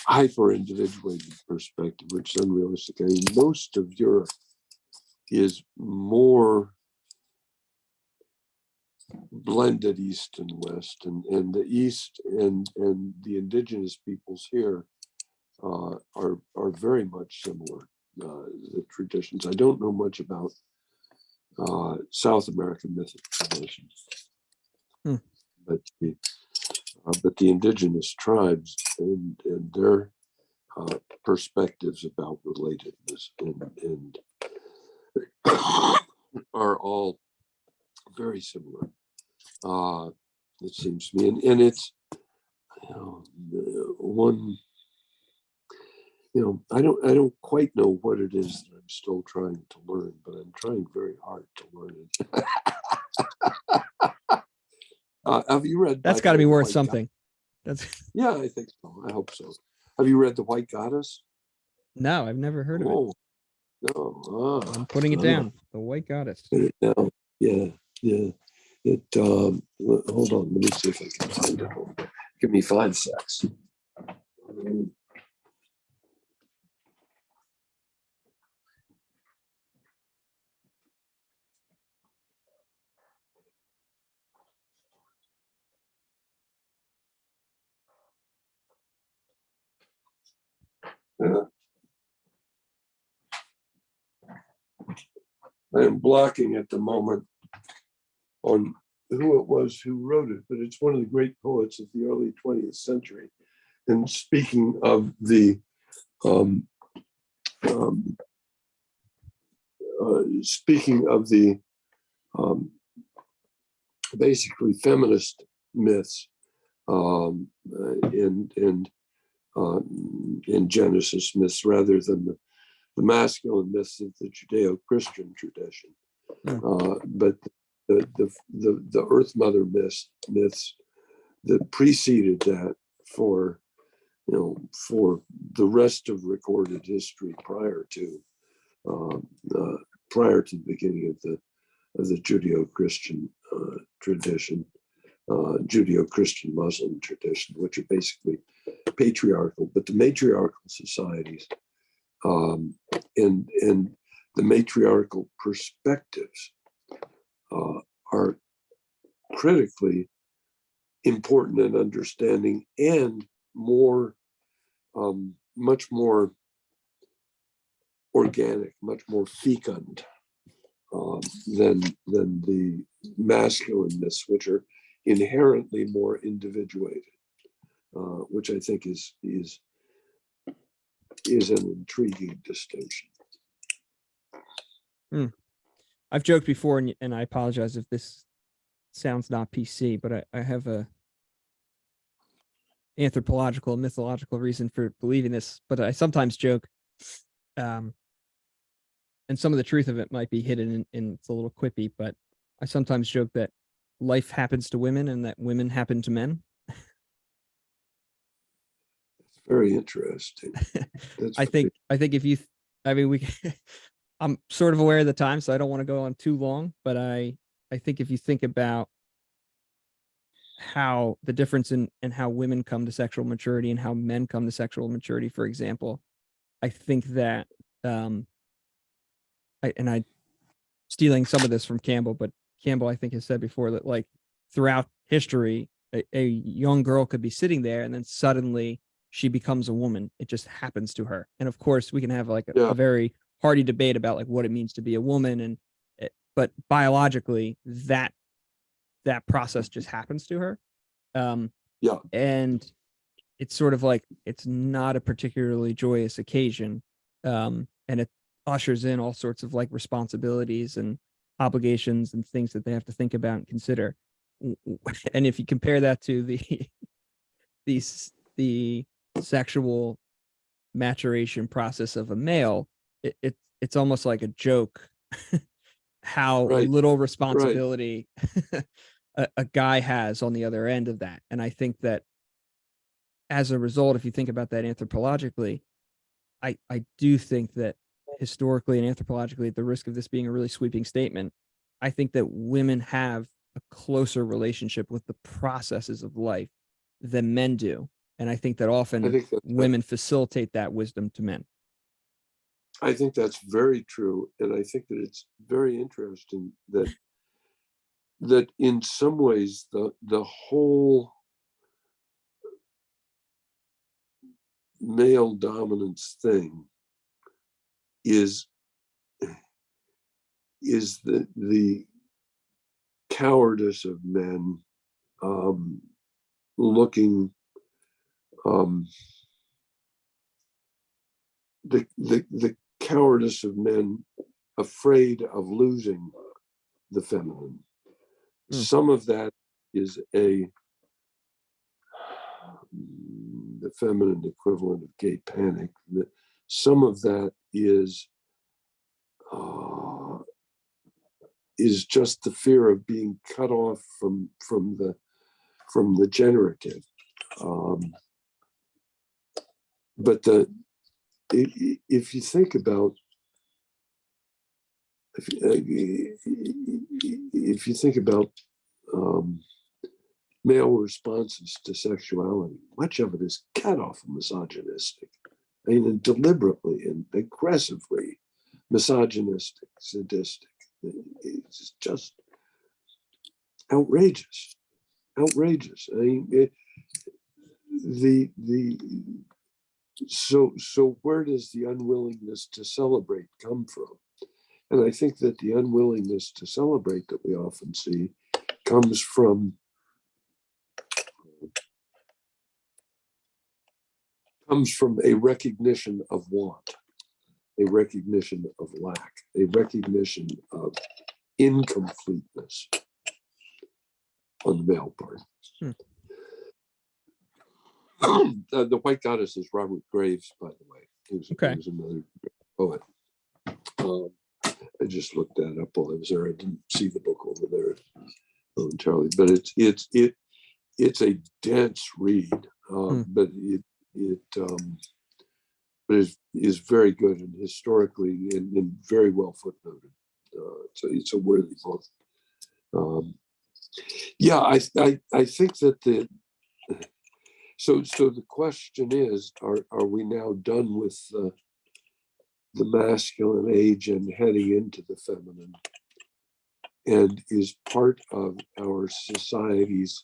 hyper individuated perspective, which is unrealistic. I mean, most of Europe is more blended East and West, and the East and the indigenous peoples here are very much similar. The traditions. I don't know much about South American mythic traditions, but the indigenous tribes and their perspectives about relatedness and are all very similar. It seems to me, and it's one. I don't quite know what it is that I'm still trying to learn, but I'm trying very hard to learn it. Have you read? That's got to be worth something. Yeah, I think so. I hope so. Have you read The White Goddess? No, I've never heard of it. No. I'm putting it down. The White Goddess. Now, yeah. It. Hold on. Let me see if I can find it. Give me 5 secs. I am blocking at the moment on who it was who wrote it, but it's one of the great poets of the early 20th century. And speaking of the basically feminist myths in Genesis myths, rather than the masculine myths of the Judeo-Christian tradition, but the Earth Mother myths that preceded that for the rest of recorded history prior to the beginning of the Judeo-Christian tradition, Judeo-Christian Muslim tradition, which are basically patriarchal, but the matriarchal societies and the matriarchal perspectives are critically important in understanding, and much more organic, much more fecund than the masculine myths, which are inherently more individuated, which I think is an intriguing distinction. I've joked before, and I apologize if this sounds not PC, but I have a anthropological, mythological reason for believing this. But I sometimes joke, and some of the truth of it might be hidden in it's a little quippy, but I sometimes joke that life happens to women and that women happen to men. It's very interesting. I think if you, I'm sort of aware of the time, so I don't want to go on too long, but I think if you think about how the difference in how women come to sexual maturity and how men come to sexual maturity, for example, I think that I stealing some of this from Campbell, but Campbell, I think, has said before that, like, throughout history, a young girl could be sitting there and then suddenly she becomes a woman. It just happens to her. And of course, we can have like Yeah. a very hearty debate about like what it means to be a woman, and but biologically, that process just happens to her. Yeah. And it's sort of like it's not a particularly joyous occasion, and it ushers in all sorts of like responsibilities and obligations and things that they have to think about and consider. And if you compare that to the sexual maturation process of a male, it's almost like a joke how Right. little responsibility a guy has on the other end of that. And I think that as a result, if you think about that anthropologically, I do think that historically and anthropologically, at the risk of this being a really sweeping statement, I think that women have a closer relationship with the processes of life than men do. And I think that often women facilitate that wisdom to men. I think that's very true. And I think that it's very interesting that in some ways the whole male dominance thing is the cowardice of men, looking, the cowardice of men afraid of losing the feminine. Some of that is the feminine equivalent of gay panic. Some of that is just the fear of being cut off from the generative. But if you think about male responses to sexuality, much of it is cut off misogynistic. I mean, deliberately and aggressively misogynistic, sadistic. It's just outrageous. I mean, so where does the unwillingness to celebrate come from? And I think that the unwillingness to celebrate that we often see comes from a recognition of want, a recognition of lack, a recognition of incompleteness on the male part. The White Goddess is Robert Graves, by the way. He was another poet. I just looked that up while I was there. I didn't see the book over there, Charlie. But it's a dense read, but it is very good and historically and very well footnoted. So it's a worthy book. Yeah, I think that so the question is, are we now done with the masculine age and heading into the feminine? And is part of our society's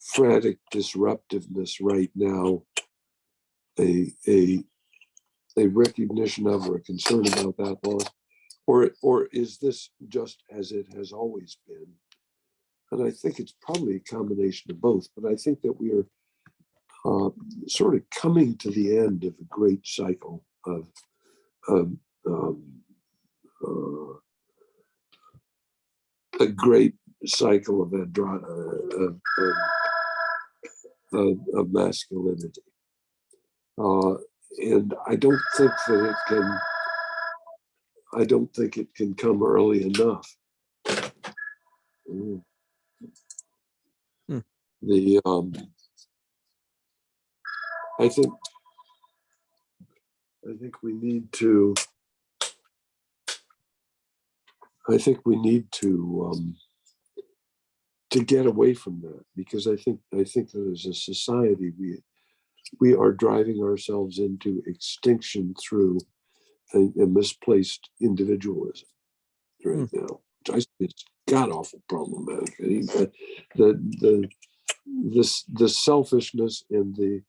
frantic disruptiveness right now a recognition of or a concern about that loss? Or is this just as it has always been? And I think it's probably a combination of both, but I think that we are sort of coming to the end of a great cycle of a great cycle of masculinity. And I don't think it can come early enough. I think we need to to get away from that, because I think that as a society we are driving ourselves into extinction through a misplaced individualism right now, which I think is god awful problematic. I mean, the selfishness and the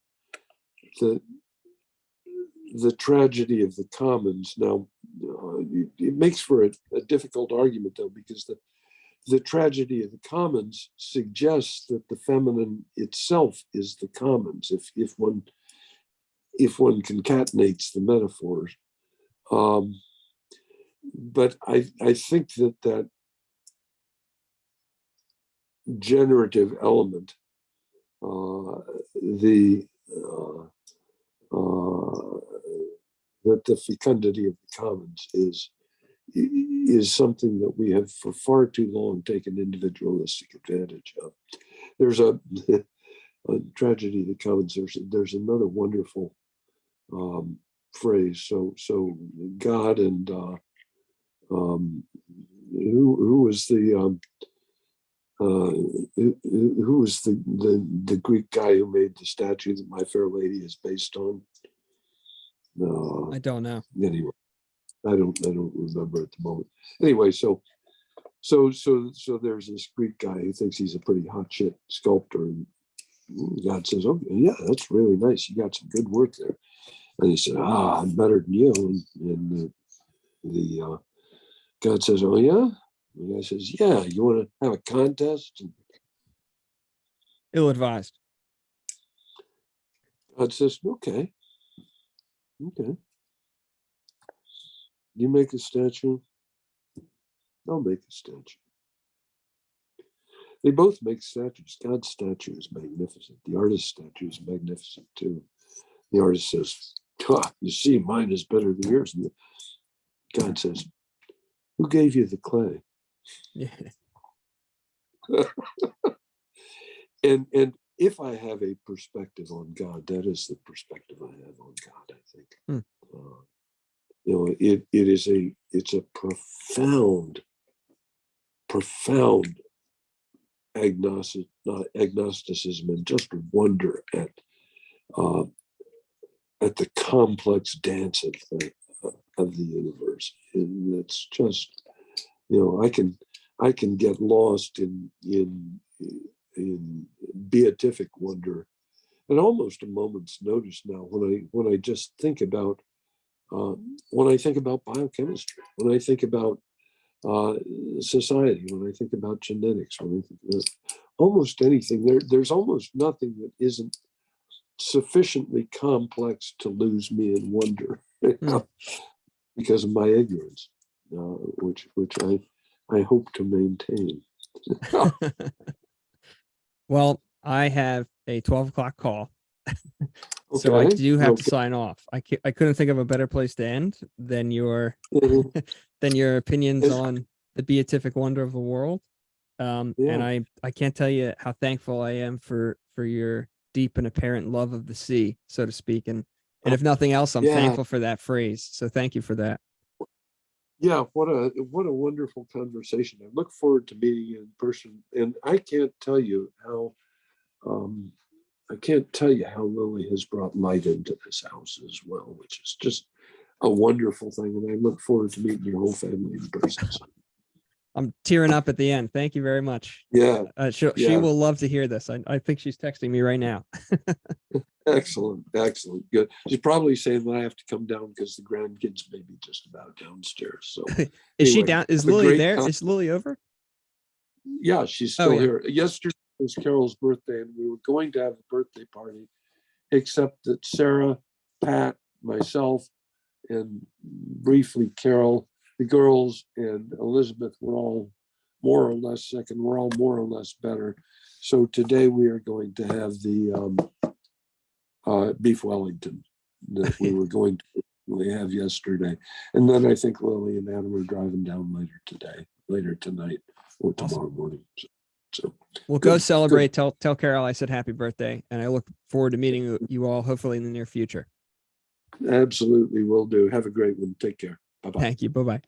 tragedy of the commons. Now, it makes for a difficult argument, though, because the tragedy of the commons suggests that the feminine itself is the commons. If one concatenates the metaphors, but I think that generative element, that the fecundity of the commons is something that we have for far too long taken individualistic advantage of. There's a tragedy of the commons. There's another wonderful phrase. So God and who was the Greek guy who made the statue that My Fair Lady is based on? I don't know. Anyway, I don't remember at the moment. Anyway, so there's this Greek guy who thinks he's a pretty hot shit sculptor, and God says, "Oh yeah, that's really nice. You got some good work there." And he said, "I'm better than you." And the God says, "Oh yeah." And the guy says, "Yeah, you want to have a contest?" And Ill-advised. God says, "Okay. You make a statue, I'll make a statue." They both make statues. God's statue is magnificent. The artist's statue is magnificent too. The artist says, "You see, mine is better than yours." And God says, "Who gave you the clay?" Yeah. And if I have a perspective on God, that is the perspective I have on God, I think. It's a profound agnosticism and just wonder at the complex dance of the universe. And it's just, I can get lost in beatific wonder at almost a moment's notice now when I just think about biochemistry, when I think about society, when I think about genetics, when I think about almost anything. There's almost nothing that isn't sufficiently complex to lose me in wonder because of my ignorance, which I hope to maintain. Well, I have a 12 o'clock call. So I do have to sign off. I couldn't think of a better place to end than your than your opinions on the beatific wonder of the world. And I can't tell you how thankful I am for your deep and apparent love of the sea, so to speak. And if nothing else, I'm thankful for that phrase. So thank you for that. Yeah, what a wonderful conversation. I look forward to meeting you in person. And I can't tell you how Lily has brought light into this house as well, which is just a wonderful thing. And I look forward to meeting your whole family in person. I'm tearing up at the end. Thank you very much. Yeah. She will love to hear this. I think she's texting me right now. Excellent. Good. She's probably saying that I have to come down because the grandkids may be just about downstairs. So is she down? Is Lily there? Is Lily over? Yeah, she's still here. Yesterday was Carol's birthday, and we were going to have a birthday party, except that Sarah, Pat, myself, and briefly Carol, the girls, and Elizabeth were all more or less sick, and we're all more or less better. So today we are going to have the beef Wellington that we were going to have yesterday. And then I think Lily and Adam are driving down later tonight or tomorrow morning. So we'll go celebrate. Tell Carol I said happy birthday, and I look forward to meeting you all hopefully in the near future. Absolutely, will do. Have a great one. Take care. Bye-bye. Thank you. Bye-bye.